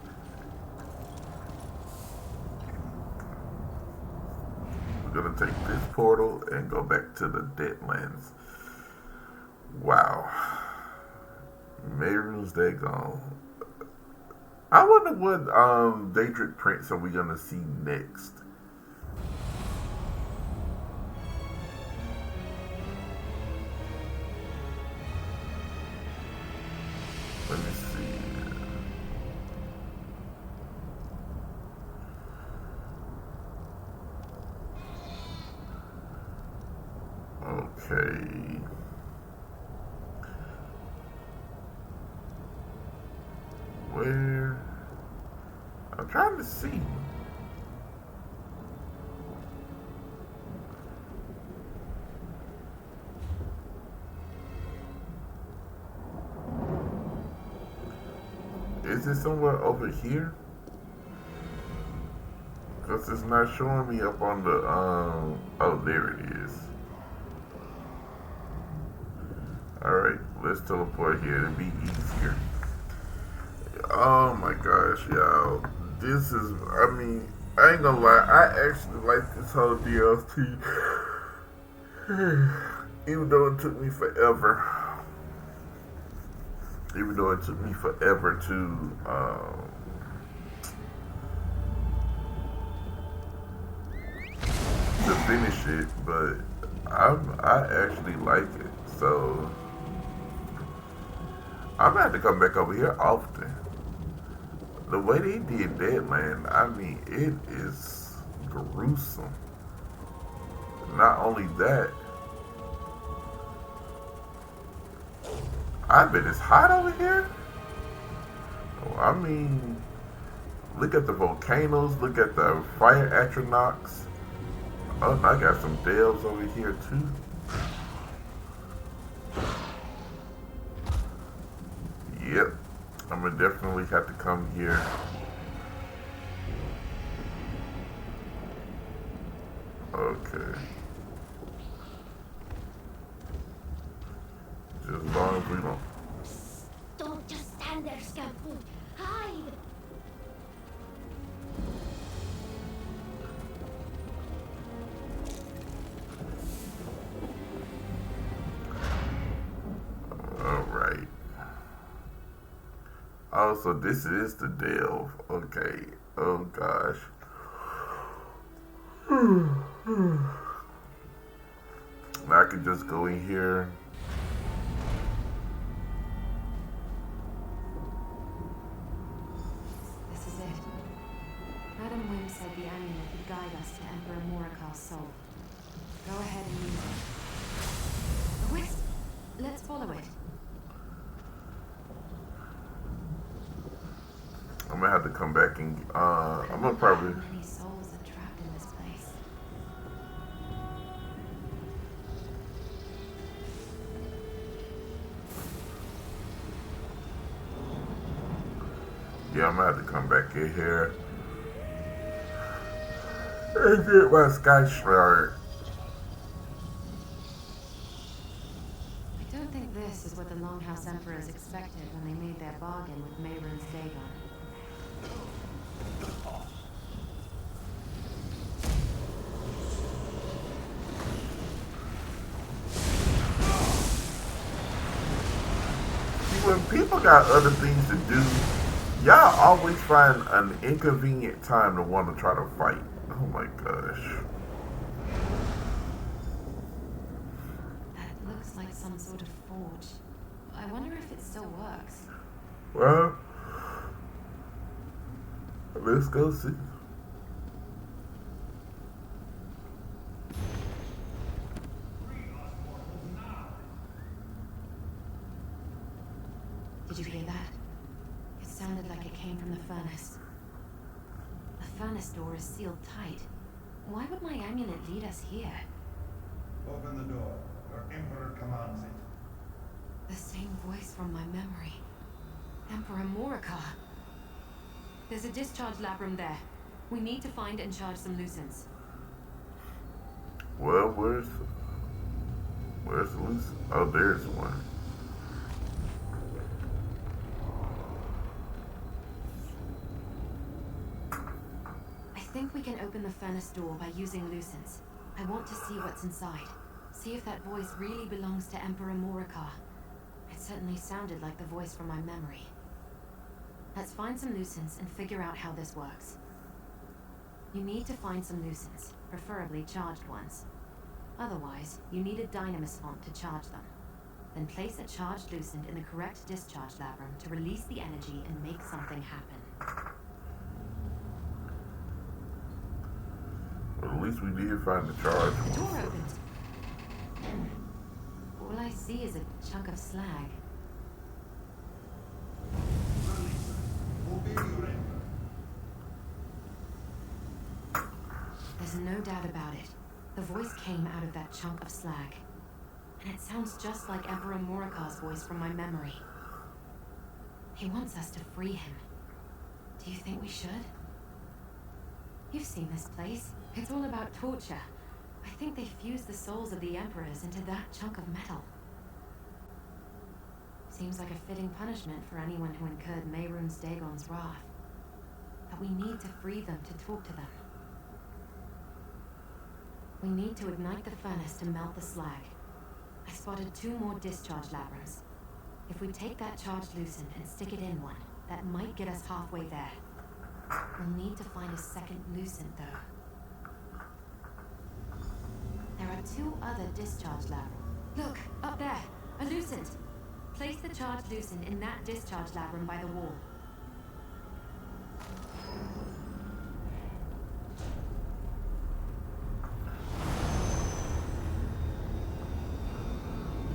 We're gonna take this portal and go back to the Deadlands. Wow, Mehrunes Dagon. I wonder what Daedric Prince are we gonna see next. Let me see. Okay. Where? I'm trying to see. Is it somewhere over here? Because it's not showing me up on the, oh, there it is. Alright, let's teleport here to be easier. Oh my gosh, y'all. This is, I mean, I ain't gonna lie, I actually like this whole DLC. Even though it took me forever. Even though it took me forever to finish it, but I actually like it. So I'm gonna have to come back over here often. The way they did Deadland, I mean, it is gruesome. Not only that, I bet it's hot over here. Oh, I mean, look at the volcanoes, look at the fire astronauts. Oh, and I got some delves over here too. Yep, I'm gonna definitely have to come here. Okay. Just as long as we don't.
Don't just stand there, Scampoot. Hide!
Alright. Oh, so this is the delve. Okay. Oh gosh. Now I can just go in here.
This is it. Madam Wim said the amulet would guide us to Emperor Morikar's soul. Go ahead and use it. Wait! Let's follow it.
I'm gonna have to come back and I'm gonna probably.
How many souls are trapped in this place?
Yeah, I'm gonna have to come back in here and get my sky shard.
I don't think this is what the Longhouse Emperors expected when they made their bargain with Mayron's Dagon.
When people got other things to do, y'all always find an inconvenient time to want to try to fight. Oh my gosh.
That looks like some sort of forge. I wonder if it still works.
Well, let's go see.
Did you hear that? It sounded like it came from the furnace. The furnace door is sealed tight. Why would my amulet lead us here?
Open the door. Your Emperor commands it.
The same voice from my memory. Emperor Morikar. There's a discharge labrum there. We need to find and charge some loose ends.
Well, where's the loose? Oh, there's one.
I think we can open the furnace door by using loose ends. I want to see what's inside. See if that voice really belongs to Emperor Morikar. It certainly sounded like the voice from my memory. Let's find some loose ends and figure out how this works. You need to find some loose ends, preferably charged ones. Otherwise, you need a dynamis font to charge them. Then place a charged loose end in the correct discharge labrum to release the energy and make something happen.
Well, at least we did find the charge one.
Door opened. All I see is a chunk of slag.
Obey your Emperor.
There's no doubt about it. The voice came out of that chunk of slag. And it sounds just like Emperor Morikar's voice from my memory. He wants us to free him. Do you think we should? You've seen this place. It's all about torture. I think they fused the souls of the Emperors into that chunk of metal. Seems like a fitting punishment for anyone who incurred Mehrunes Dagon's wrath. But we need to free them to talk to them. We need to ignite the furnace to melt the slag. I spotted 2 more discharge labyrinths. If we take that charge loosened and stick it in one, that might get us halfway there. We'll need to find a second loosened, though. There are 2 other discharge labyrinths. Look, up there, a loosened. Place the charge loosened in that discharge labyrinth by the wall.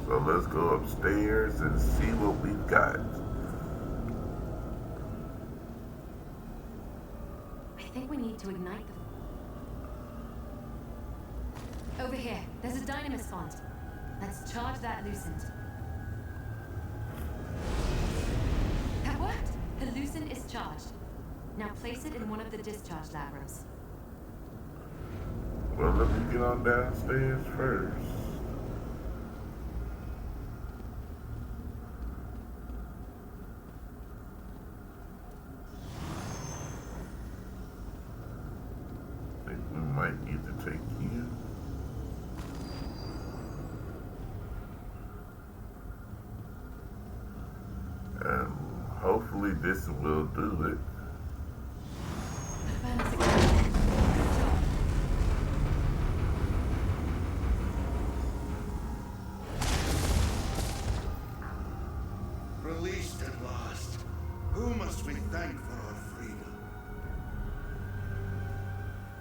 So let's go upstairs and see what we've got.
I think we need to ignite the... Over here, there's a dynamis font. Let's charge that loosened. That worked! The loosened is charged. Now place it in one of the discharge labyrinths.
Well, let me get on downstairs first. I think we might need to take you. And hopefully this will do it.
The furnace ignited. Good job.
Released at last. Who must we thank for our freedom?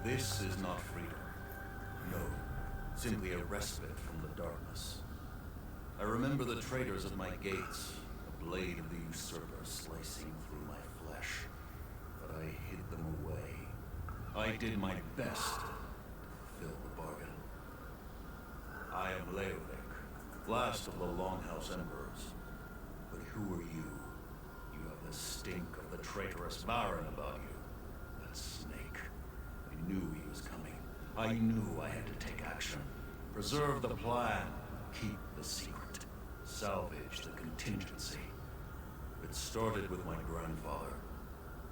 This is not freedom. No, simply a respite from the darkness. I remember the traitors at my gates, the blade of the usurper slicing through my flesh. But I hid them away. I did my best to fulfill the bargain. I am Leovic, last of the Longhouse Emperors. But who are you? You have the stink of the traitorous Baron about you. That snake. I knew he was coming. I knew I had to take action. Preserve the plan. Keep the secret. Salvage the contingency. It started with my grandfather.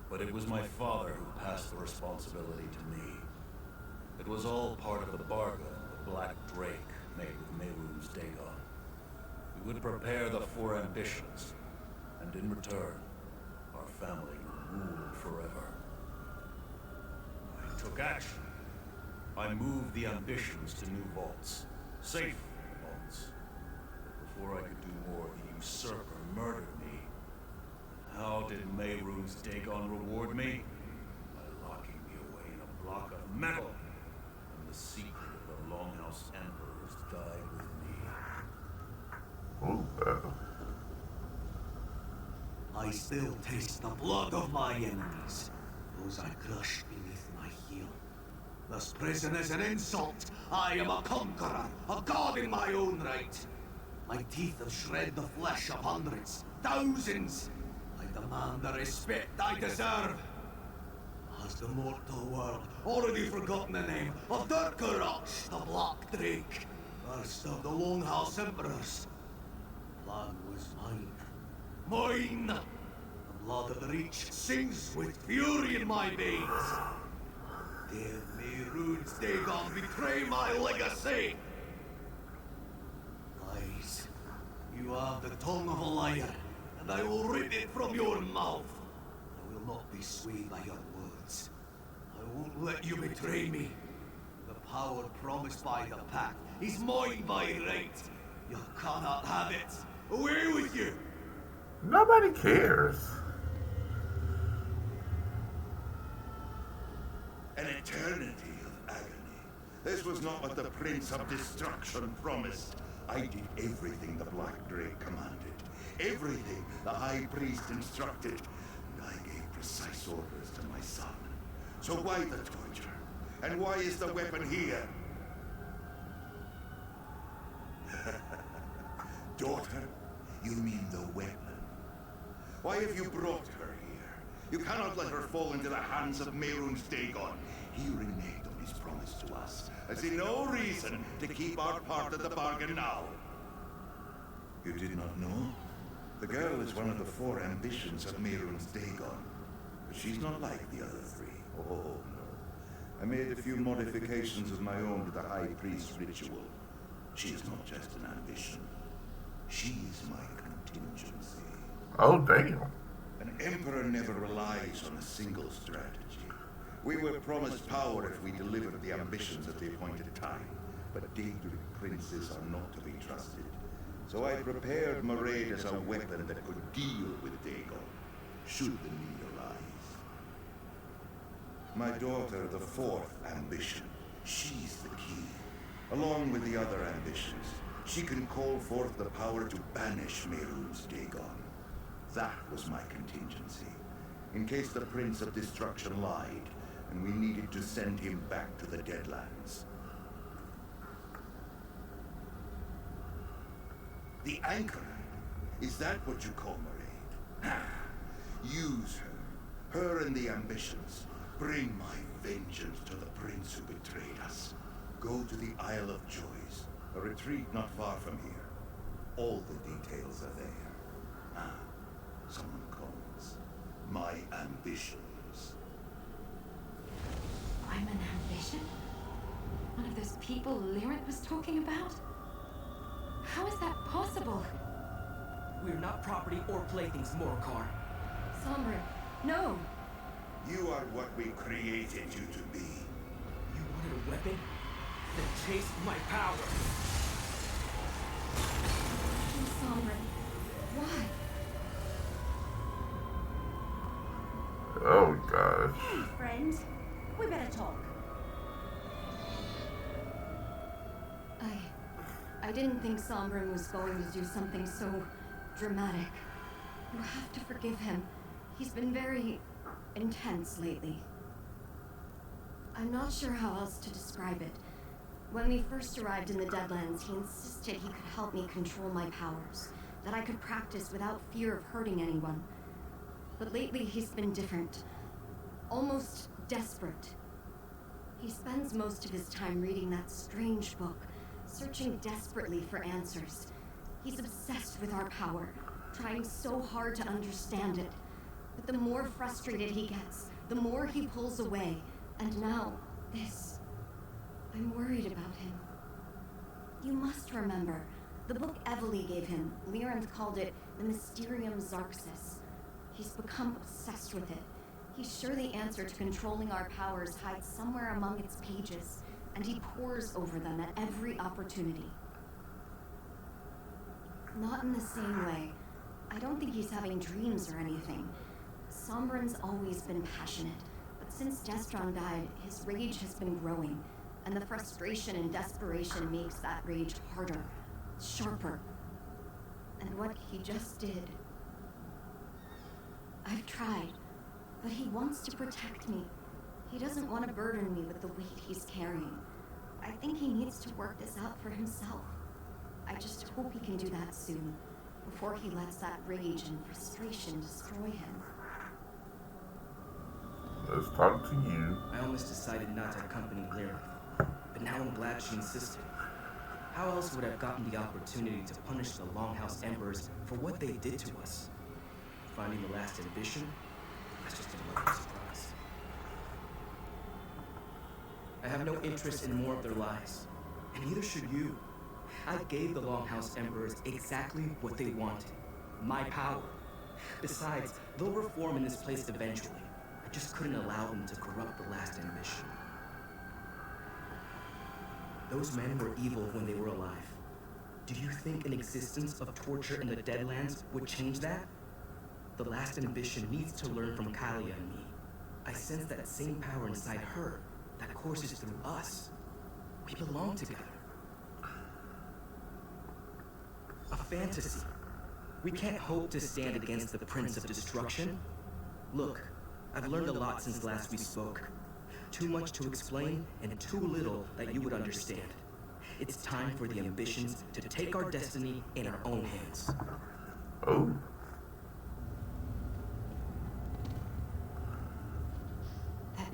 But it was my father who passed the responsibility to me. It was all part of the bargain the Black Drake made with Mehrunes Dagon. We would prepare the 4 ambitions, and in return, our family would rule forever. I took action. I moved the ambitions to new vaults, safe vaults. But before I could do more, the usurper murdered me. How did Mehrunes Dagon reward me? By locking me away in a block of metal. And the secret of the Longhouse Emperors died with me.
I still taste the blood of my enemies, those I crushed beneath my heel. This prison is an insult. I am a conqueror, a god in my own right. My teeth have shred the flesh of hundreds, thousands. I demand the respect I deserve. Has the mortal world already forgotten the name of Dirk-Roch, the Black Drake, first of the Longhouse Emperors? The plan was mine. Mine! The blood of the Reach sings with fury in my veins. Dare Mehrunes Dagon betray my legacy? Lies. You have the tongue of a liar, and I will rip it from your mouth. I will not be swayed by your words. I won't let you betray me. The power promised by the Pact is mine by right. You cannot have it. Away with you!
Nobody cares.
An eternity of agony. This was not what the Prince of Destruction promised. I did everything the Black Drake commanded. Everything the High Priest instructed. And I gave precise orders to my son. So why the torture? And why is the weapon here? Daughter, you mean the weapon? Why have you brought her here? You cannot let her fall into the hands of Mehrunes Dagon. He reneged on his promise to us. I see no reason to keep our part of the bargain now. You did not know? The girl is one of the 4 ambitions of Mehrunes Dagon. But she's not like the other 3. Oh, no. I made a few modifications of my own to the High Priest's ritual. She is not just an ambition. She is my contingency.
Oh, damn.
An emperor never relies on a single strategy. We were promised power if we delivered the ambitions at the appointed time. But Daedric princes are not to be trusted. So I prepared Mairead as a weapon that could deal with Dagon, should the need arise. My daughter, the 4th ambition, she's the key. Along with the other ambitions, she can call forth the power to banish Mehrunes Dagon. That was my contingency, in case the Prince of Destruction lied, and we needed to send him back to the Deadlands. The Anchor? Is that what you call Mairead? Use her. Her and the ambitions. Bring my vengeance to the prince who betrayed us. Go to the Isle of Joys, a retreat not far from here. All the details are there. Someone calls. My ambitions.
I'm an ambition? One of those people Lyranth was talking about? How is that possible?
We're not property or playthings, Morcar.
Sombra, no!
You are what we created you to be.
You wanted a weapon? Then taste my power!
Sombra, why?
Oh, gosh.
Hey, friend. We better talk.
I didn't think Sombra was going to do something so dramatic. You have to forgive him. He's been very intense lately. I'm not sure how else to describe it. When we first arrived in the Deadlands, he insisted he could help me control my powers, that I could practice without fear of hurting anyone. But lately he's been different. Almost desperate. He spends most of his time reading that strange book, searching desperately for answers. He's obsessed with our power, trying so hard to understand it. But the more frustrated he gets, the more he pulls away. And now, this. I'm worried about him. You must remember, the book Evely gave him, Lyranth called it the Mysterium Xarxis. He's become obsessed with it. He's sure the answer to controlling our powers hides somewhere among its pages, and he pores over them at every opportunity. Not in the same way. I don't think he's having dreams or anything. Sombran's always been passionate, but since Destron died, his rage has been growing, and the frustration and desperation makes that rage harder, sharper. And what he just did. I've tried, but he wants to protect me. He doesn't want to burden me with the weight he's carrying. I think he needs to work this out for himself. I just hope he can do that soon, before he lets that rage and frustration destroy him.
Let's talk to you.
I almost decided not to accompany Lyranth, but now I'm glad she insisted. How else would I have gotten the opportunity to punish the Longhouse Emperors for what they did to us? Finding the last ambition? That's just another surprise. I have no interest in more of their lies, and neither should you. I gave the Longhouse Emperors exactly what they wanted. My power. Besides, they'll reform in this place eventually. I just couldn't allow them to corrupt the last ambition. Those men were evil when they were alive. Do you think an existence of torture in the Deadlands would change that? The last ambition needs to learn from Kalia and me. I sense that same power inside her that courses through us. We belong together. A fantasy. We can't hope to stand against the Prince of Destruction. Look, I've learned a lot since last we spoke. Too much to explain, and too little that you would understand. It's time for the ambitions to take our destiny in our own hands.
Oh.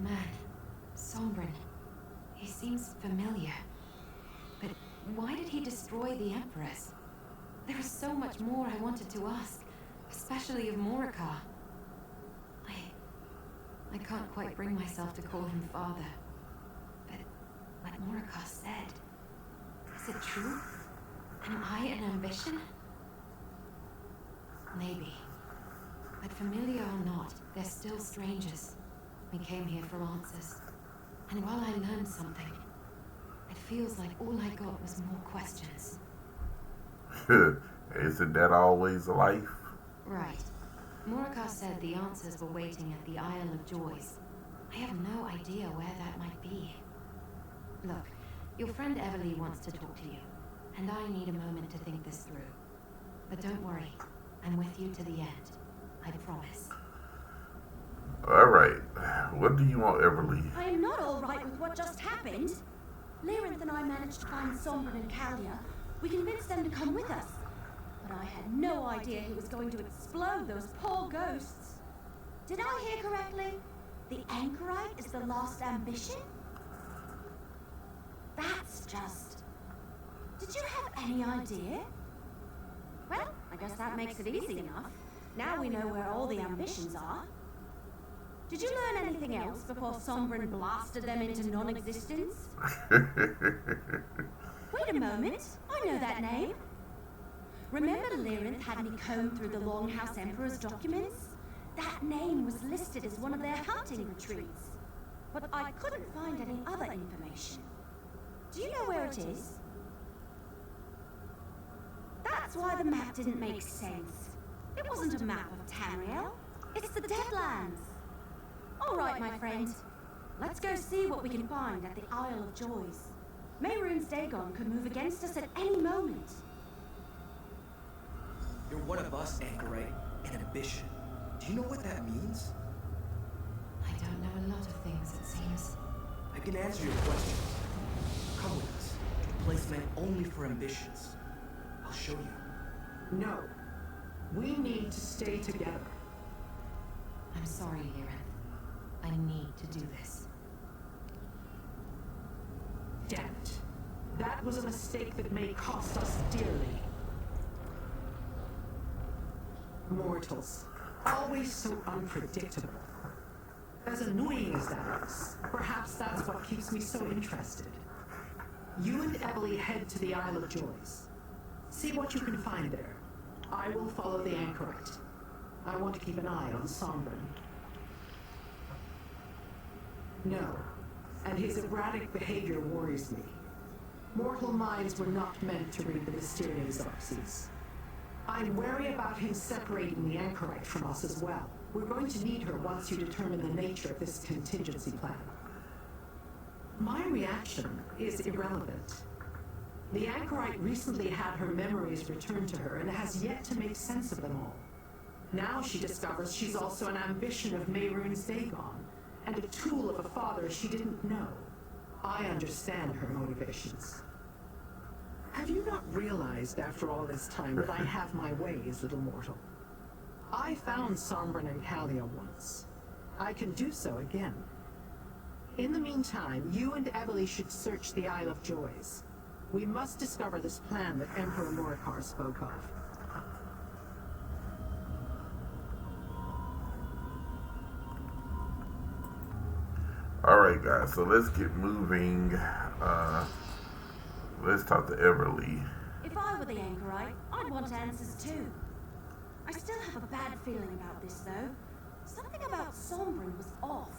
man, Sombrin. He seems familiar. But why did he destroy the Empress? There was so much more I wanted to ask, especially of Morikar. I can't quite bring myself to call him father. But what Morikar said, is it true? Am I an ambition? Maybe. But familiar or not, they're still strangers. We came here for answers. And while I learned something, it feels like all I got was more questions.
Isn't that always life?
Right. Morikar said the answers were waiting at the Isle of Joys. I have no idea where that might be. Look, your friend Everly wants to talk to you, and I need a moment to think this through. But don't worry, I'm with you to the end. I promise.
Alright. What do you want, Everly?
I am not all right with what just happened. Lyrinth and I managed to find Sombrin and Kalia. We convinced them to come with us. But I had no idea he was going to explode those poor ghosts. Did I hear correctly? The Anchorite is the last ambition? That's just... Did you have any idea? Well, I guess that makes it easy enough. Now we know where all the ambitions are. Did you learn anything else before Sombrin blasted them into non-existence? Wait a moment, I know that name. Remember Lyrinth had me comb through the Longhouse Emperor's documents? That name was listed as one of their hunting retreats. But I couldn't find any other information. Do you know where it is? That's why the map didn't make sense. It wasn't a map of Tamriel. It's the Deadlands. All right, my friend. Let's go see what we can find at the Isle of Joys. Mehrunes Dagon could move against us at any moment.
You're one of us, Anchorite, an ambition. Do you know what that means?
I don't know a lot of things, it seems.
I can answer your questions. Come with us to a place meant only for ambitions. I'll show you.
No. We need to stay together.
I'm sorry, Lyrinth. I need to do this.
Damn it. That was a mistake that may cost us dearly. Mortals. Always so unpredictable. As annoying as that is, perhaps that's what keeps me so interested. You and Emily head to the Isle of Joys. See what you can find there. I will follow the Anchorite. I want to keep an eye on Sombrin. No, and his erratic behavior worries me. Mortal minds were not meant to read the mysterious Xerxes. I'm wary about him separating the Anchorite from us as well. We're going to need her once you determine the nature of this contingency plan. My reaction is irrelevant. The Anchorite recently had her memories returned to her and has yet to make sense of them all. Now she discovers she's also an ambition of Mehrunes Dagon, and a tool of a father she didn't know. I understand her motivations. Have you not realized after all this time that I have my ways, little mortal? I found Sombrin and Kalia once. I can do so again. In the meantime, you and Emily should search the Isle of Joys. We must discover this plan that Emperor Morikar spoke of.
Alright guys, so let's get moving. Let's talk to Everly.
If I were the Anchorite, I'd want answers too. I still have a bad feeling about this though. Something about Sombrin was off.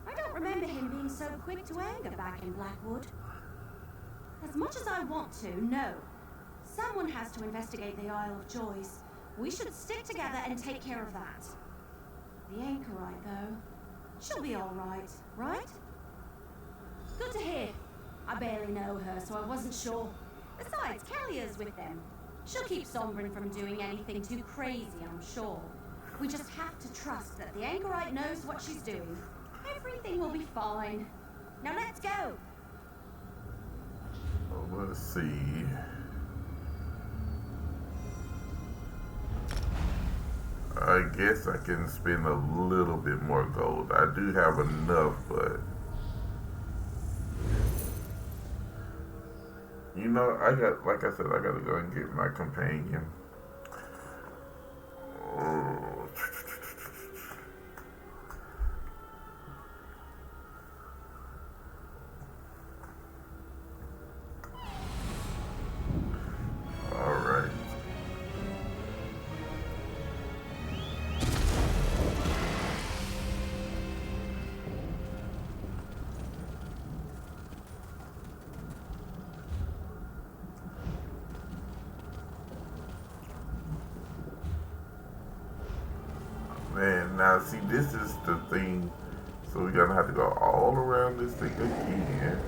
I don't remember him being so quick to anger back in Blackwood. As much as I want to, no. Someone has to investigate the Isle of Joys. We should stick together and take care of that. The Anchorite, though, she'll be all right, right? Good to hear. I barely know her, so I wasn't sure. Besides, Kalia's with them. She'll keep Sombrin from doing anything too crazy, I'm sure. We just have to trust that the Anchorite knows what she's doing. Everything will be fine. Now let's go.
Let's see. I guess I can spend a little bit more gold. I do have enough, but I got, like I said, I gotta go and get my companion. Oh. All right. Man, now see, this is the thing. So we're gonna have to go all around this thing again.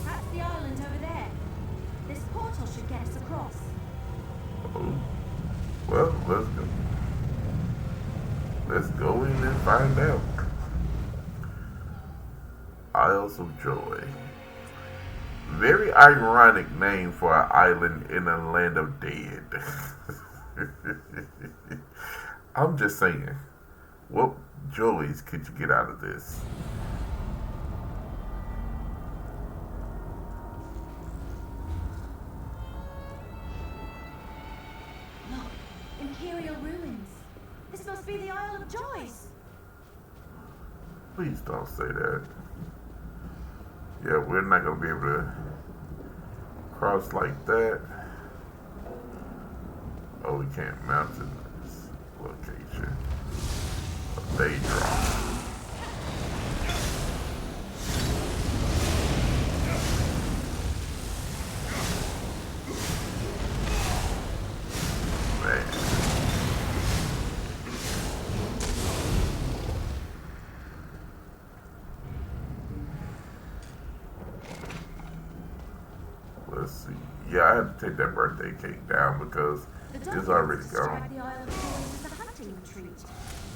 That's the island over there. This portal should get us across.
Oh, well, let's go. Let's go in and find out. Isles of Joy. Very ironic name for an island in a land of dead. I'm just saying, what joys could you get out of this?
Look, Imperial ruins. This must be the Isle of Joys.
Please don't say that. Yeah, we're not going to be able to cross like that. Oh, we can't mount in this location. A day drop. Man. Let's see. Yeah, I had to take that birthday cake down because it's already gone.
The Isle of Joys as a hunting retreat.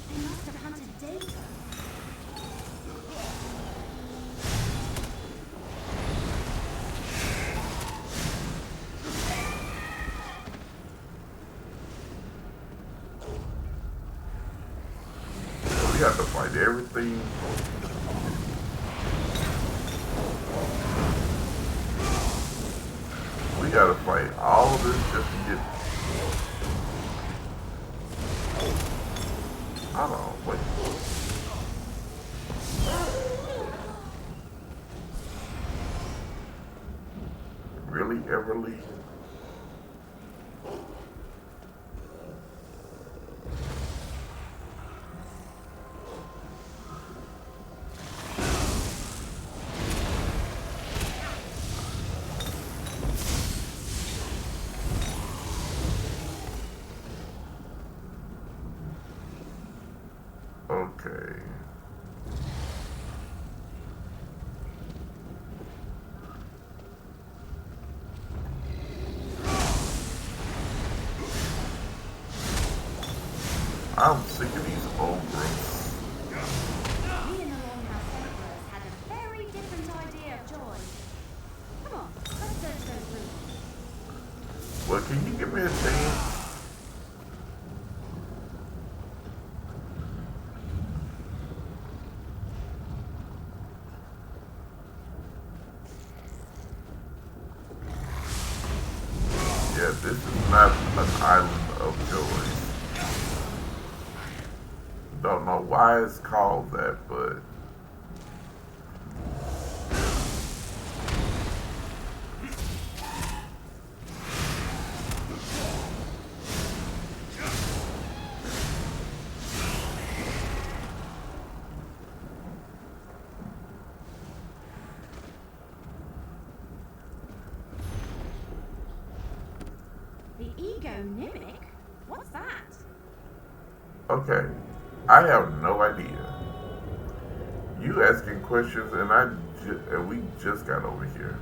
They must have hunted Daedra.
We have to fight everything. We gotta fight all of this just to get. Hold on, wait. Really, Everly? Okay. I'm sick of these old groups.
We in the Longhouse Emperors had a very different idea of joy. Come on, let's search those rooms.
Well, can you give me a chance? Yeah, this is not an island of joy. Don't know why it's called that, but
The Ego Mimic? What's that?
okay. I have no idea. You You asking questions, and and we just got over here.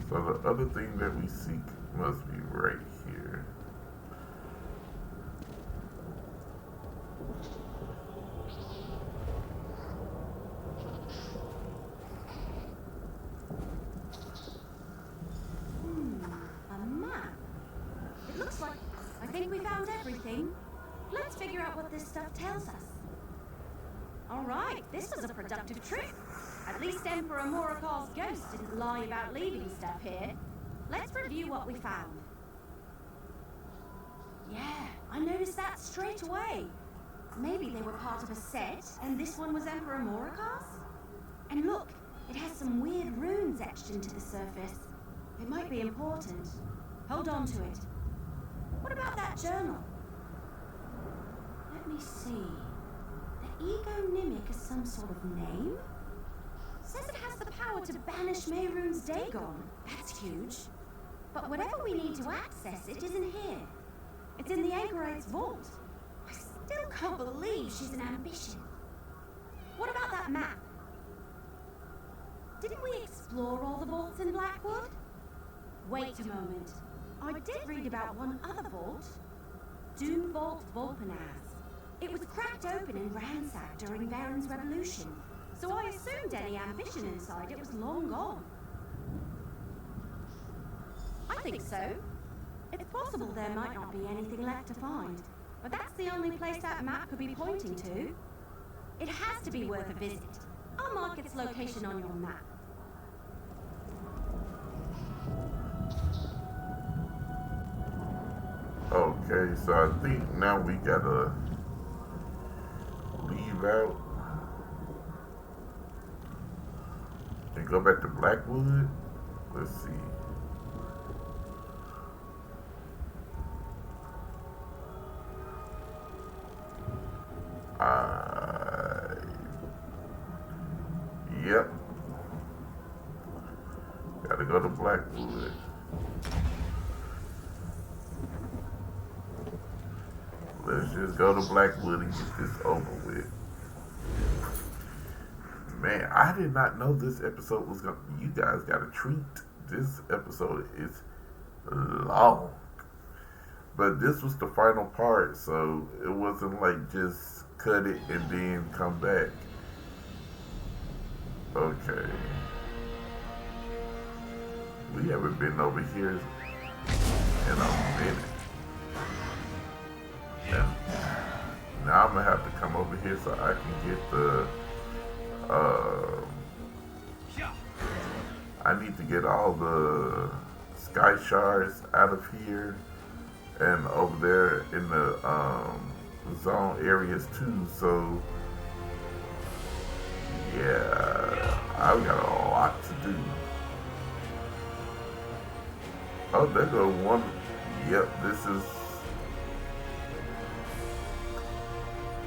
So the other thing that we seek must be right here.
A map. It looks like I think we found everything. Let's figure out what this stuff tells us. All right, this was a productive trip. At least Emperor Morikal's ghost didn't lie about leaving stuff here. Let's review what we found. Yeah, I noticed that straight away. Maybe they were part of a set, and this one was Emperor Morikal's? And look, it has some weird runes etched into the surface. It might be important. Hold on to it. What about that journal? Let me see. The Ego Mimic is some sort of name? Says it has the power to banish Mehrunes Dagon. That's huge. But whatever we need to access it isn't here. It's in the Anchorite's vault. I still can't believe she's an ambition. What about that map? Didn't we explore all the vaults in Blackwood? Wait a moment. I did read about one other vault. Doom Vault Volpanaz. It was cracked open and ransacked during Baron's Revolution, so I assumed any ambition inside it was long gone. I think so. It's possible there might not be anything left to find, but that's the only place that map could be pointing to. It has to be worth a visit. I'll mark its location on your map.
Okay, so I think now we gotta leave out and go back to Blackwood. Let's see. Yep. Gotta go to Blackwood. Let's just go to Blackwood and get this over with. Man, I did not know this episode was gonna. You guys got a treat. This episode is long. But this was the final part, so it wasn't like just cut it and then come back. Okay. We haven't been over here in a minute. Yeah. Now I'm gonna have to come over here so I can get the I need to get all the sky shards out of here and over there in the zone areas too, so yeah, I've got a lot to do. Oh, there go one. Yep, this is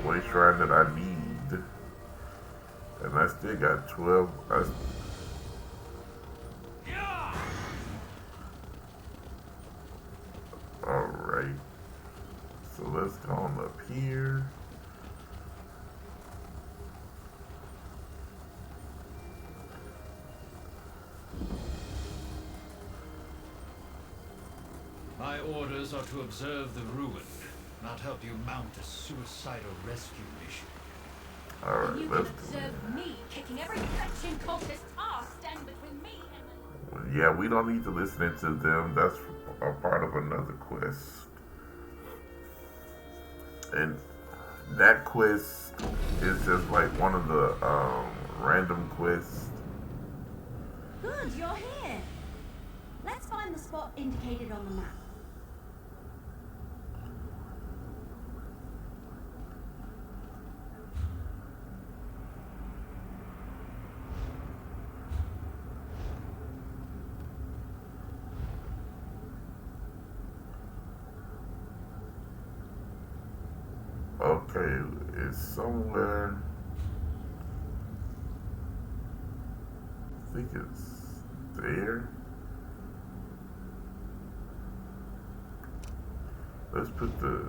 way shrine that I need. And I still got 12. Alright. So let's go on up here.
My orders are to observe the ruin, not help you mount a suicidal rescue mission.
Alright,
You
let's
can
go.
observe me kicking every fetching cultist ass stand between me and the...
Yeah, we don't need to listen to them. That's a part of another quest. And that quest is just like one of the random quests.
Good, you're here. Let's find the spot indicated on the map.
Okay, is somewhere. I think it's there. Let's put the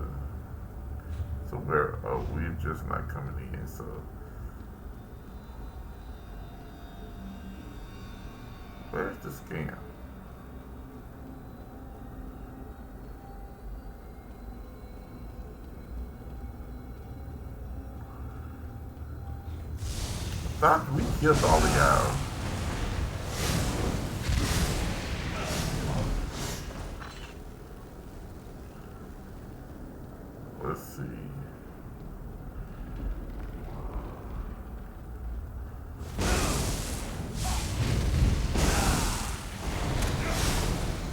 somewhere. Oh, we're just not coming in. So where's the scam? Thought we killed all of y'all. Let's see.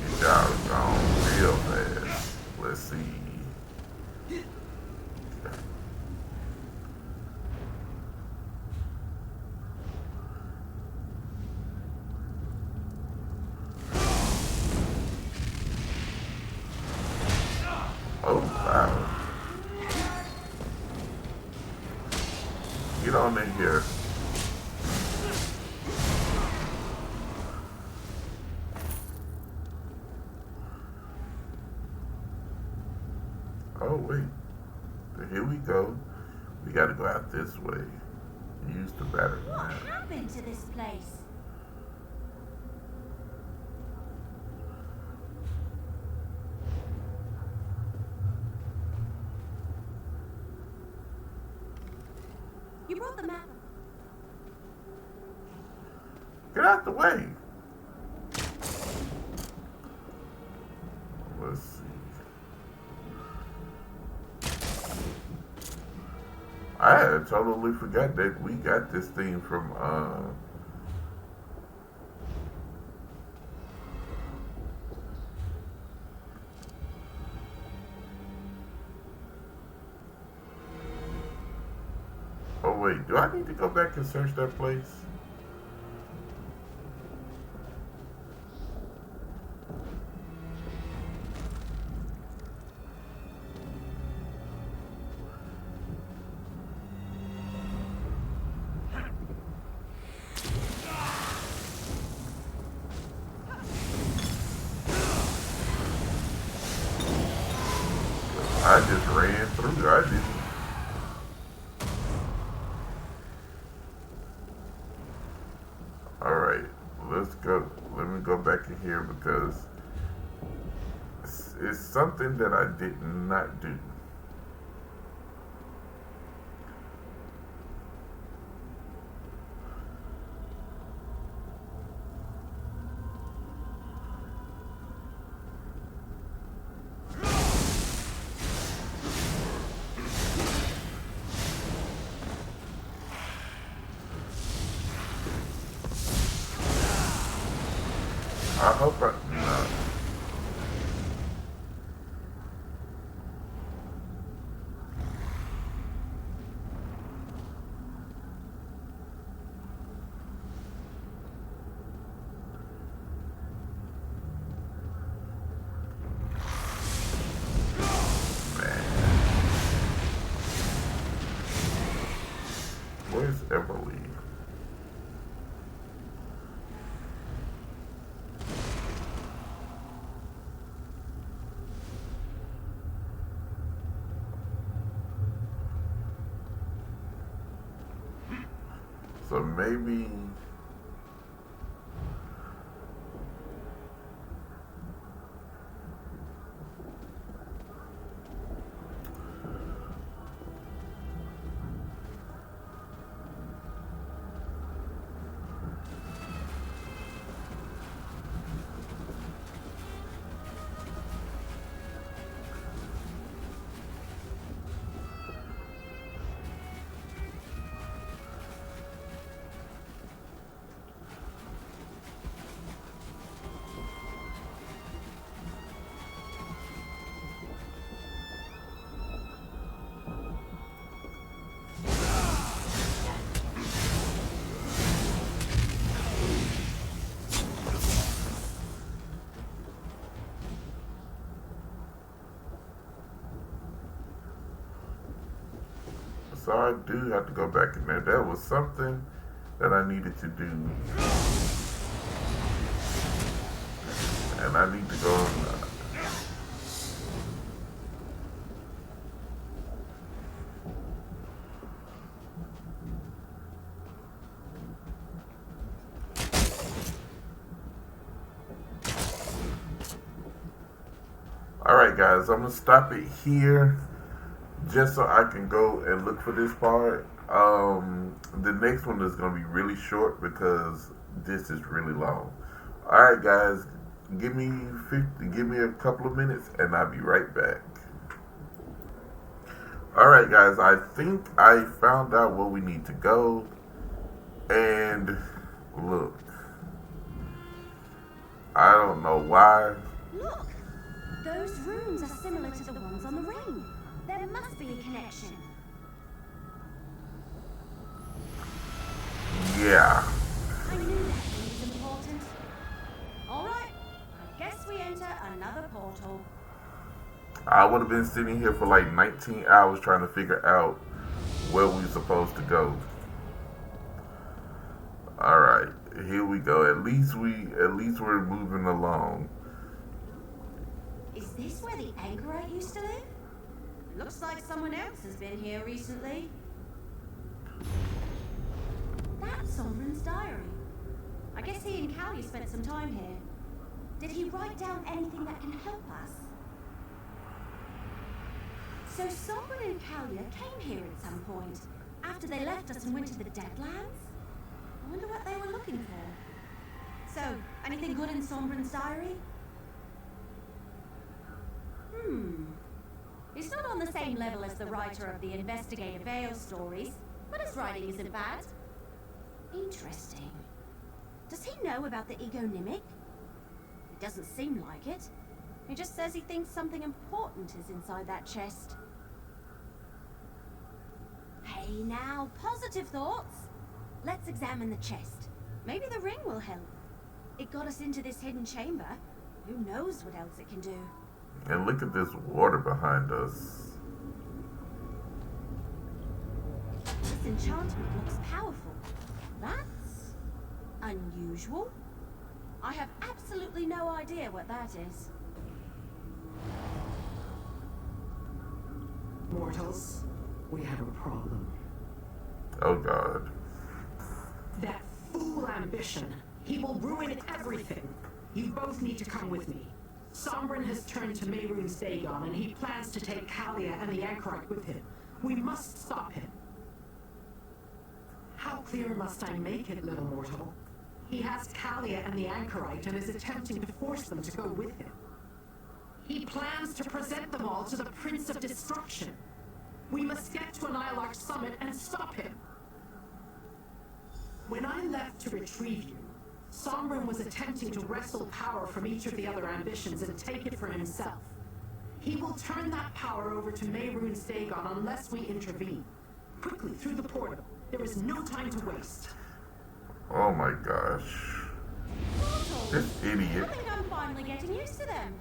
You guys gone real fast. Let's see. Oh, wow. Get on in here. Oh, wait. Here we go. We gotta go out this way. Use the battery.
What happened to this place? You brought the map.
Get out the way. Let's see. I had totally forgot that we got this thing from oh wait, do I need to go back and search that place? I just ran through. I didn't. Alright, let's go. Let me go back in here because it's something that I did not do. I hope I no. Man. Where's Everly? So maybe so I do have to go back in there. That was something that I needed to do. And I need to go on. Alright guys, I'm going to stop it here just so I can go and look for this part. The next one is going to be really short because this is really long. Alright guys, give me a couple of minutes and I'll be right back. Alright guys, I think I found out where we need to go. And look, I don't know why.
Look! Those runes are similar to the ones on the ring. There must be a connection.
Yeah.
I knew that thing was important. Alright, I guess we enter another portal.
I would have been sitting here for like 19 hours trying to figure out where we're supposed to go. Alright, here we go. At least we're moving along.
Is this where the anchorite used to live? Looks like someone else has been here recently. That's Sombrin's diary. I guess he and Callie spent some time here. Did he write down anything that can help us? So Sombrin and Callie came here at some point, after they left us and went to the Deadlands? I wonder what they were looking for. So, anything good in Sombrin's diary? He's not on the same level as the writer of the Investigative Veil stories, but his writing isn't bad. Interesting. Does he know about the egonymic? It doesn't seem like it. He just says he thinks something important is inside that chest. Hey now, positive thoughts. Let's examine the chest. Maybe the ring will help. It got us into this hidden chamber. Who knows what else it can do?
And look at this water behind us.
This enchantment looks powerful. That's unusual. I have absolutely no idea what that is.
Mortals, we have a problem.
Oh God.
That fool ambition. He will ruin everything. You both need to come with me. Sombrin has turned to Mehrunes Dagon, and he plans to take Kalia and the Anchorite with him. We must stop him. How clear must I make it, little mortal? He has Kalia and the Anchorite and is attempting to force them to go with him. He plans to present them all to the Prince of Destruction. We must get to an Ilarch summit and stop him. When I left to retrieve you, Sombrin was attempting to wrestle power from each of the other ambitions and take it for himself. He will turn that power over to Mehrunes Dagon unless we intervene. Quickly, through the portal. There is no time to waste.
Oh my gosh. This idiot.
I think I'm finally getting used to them.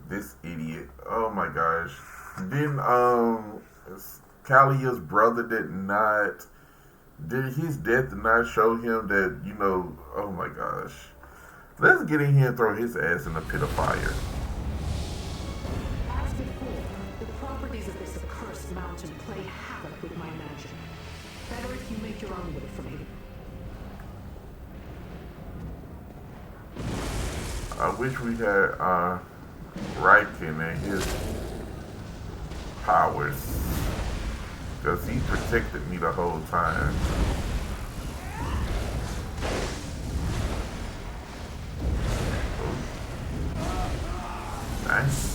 This idiot. Oh my gosh. Then, Kalia's brother did his death not show him that, you know, oh my gosh. Let's get in here and throw his ass in a pit of fire.
As before, the properties of this accursed mountain play havoc with my magic. Better if you make your own way from here.
I wish we had, Ryken and his powers. Because he protected me the whole time. Oh. Nice.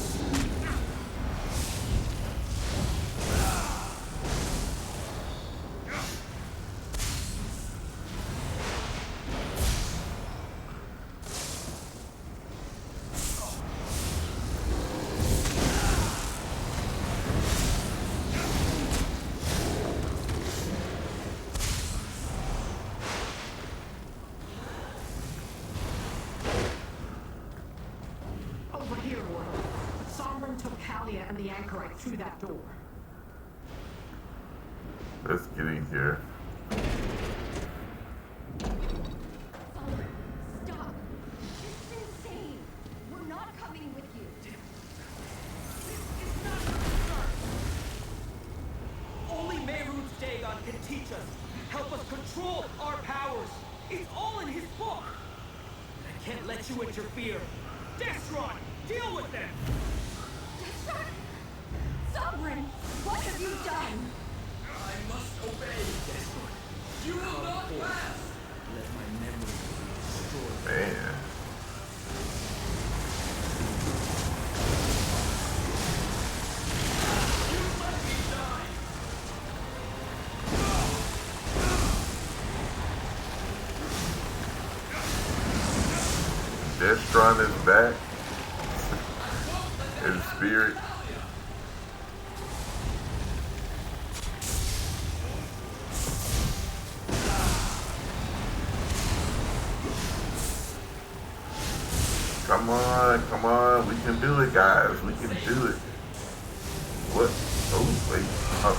Over here, Warlock. Sombrin took Kalia and the Anchorite through that door.
Let's get in here.
Stop! This is insane! We're not coming with you!
It's not gonna start! Only Mehrunes Dagon can teach us, help us control our powers. It's all in his book. I can't let you interfere. Destron, deal with them!
Destron? Sovereign, what have you done?
I must obey, Destron. You will not pass! Let my memory be destroyed.
Man.
You let me die!
Destron is back. In spirit. Come on, we can do it, guys. We can do it. What? Oh, wait. Oh.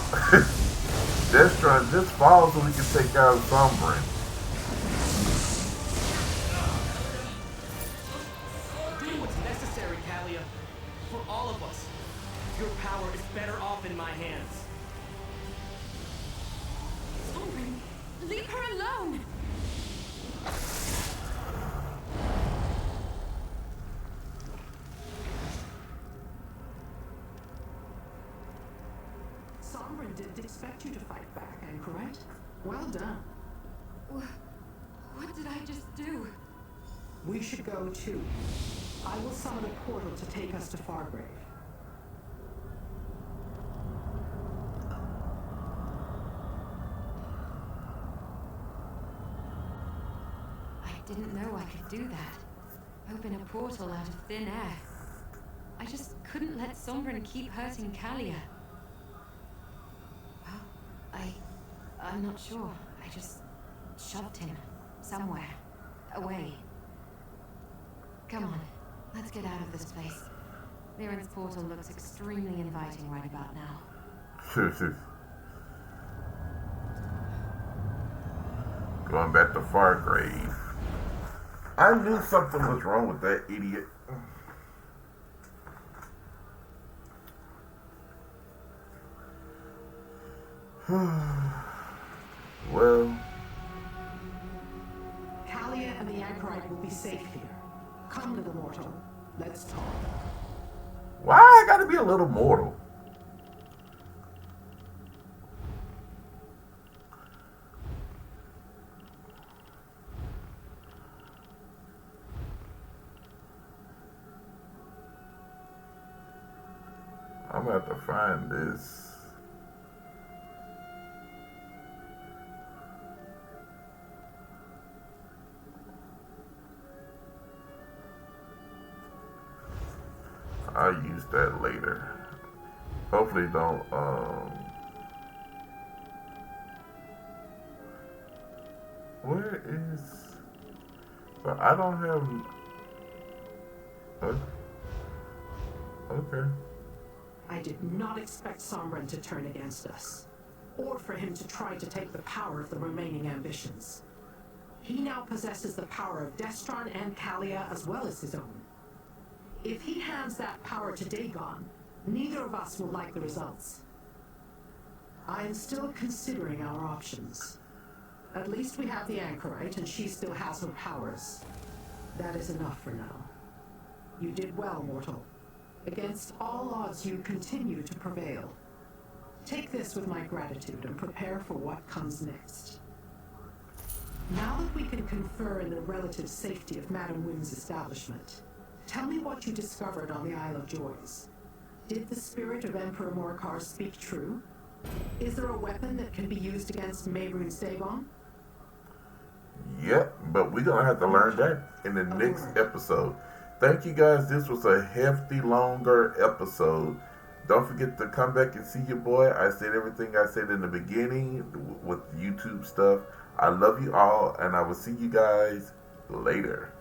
Destron just falls so we can take out Sombrin.
Do what's necessary, Kalia. For all of us. Your power is better off in my hands.
Sovereign, leave her alone!
Sombrin didn't expect you to fight back, Anchorite. Well done.
What did I just do?
We should go too. I will summon a portal to take us to Fargrave.
I didn't know I could do that. Open a portal out of thin air. I just couldn't let Sombrin keep hurting Kalia. Well, I'm not sure. I just shoved him somewhere. Away. Come on, let's get out of this place. Liren's portal looks extremely inviting right about now.
Going back to Fargrave. I knew something was wrong with that idiot. Well,
Kalia and the Anchorite will be safe here. Come, little mortal. Let's talk.
why I gotta be a little mortal? I'm gonna have to find this. I'll use that later. Hopefully don't where is, but I don't have okay.
I did not expect Sombrin to turn against us, or for him to try to take the power of the remaining ambitions. He now possesses the power of Destron and Kalia as well as his own. If he hands that power to Dagon, neither of us will like the results. I am still considering our options. At least we have the Anchorite, and she still has her powers. That is enough for now. You did well, mortal. Against all odds, you continue to prevail. Take this with my gratitude and prepare for what comes next. Now that we can confer in the relative safety of Madame Wim's establishment, tell me what you discovered on the Isle of Joys. Did the spirit of Emperor Morcar speak true? Is there a weapon that can be used against Mehrunes Dagon?
Yep, but we're gonna have to learn that in the next episode. Thank you guys. This was a hefty, longer episode. Don't forget to come back and see your boy. I said everything I said in the beginning with YouTube stuff. I love you all, and I will see you guys later.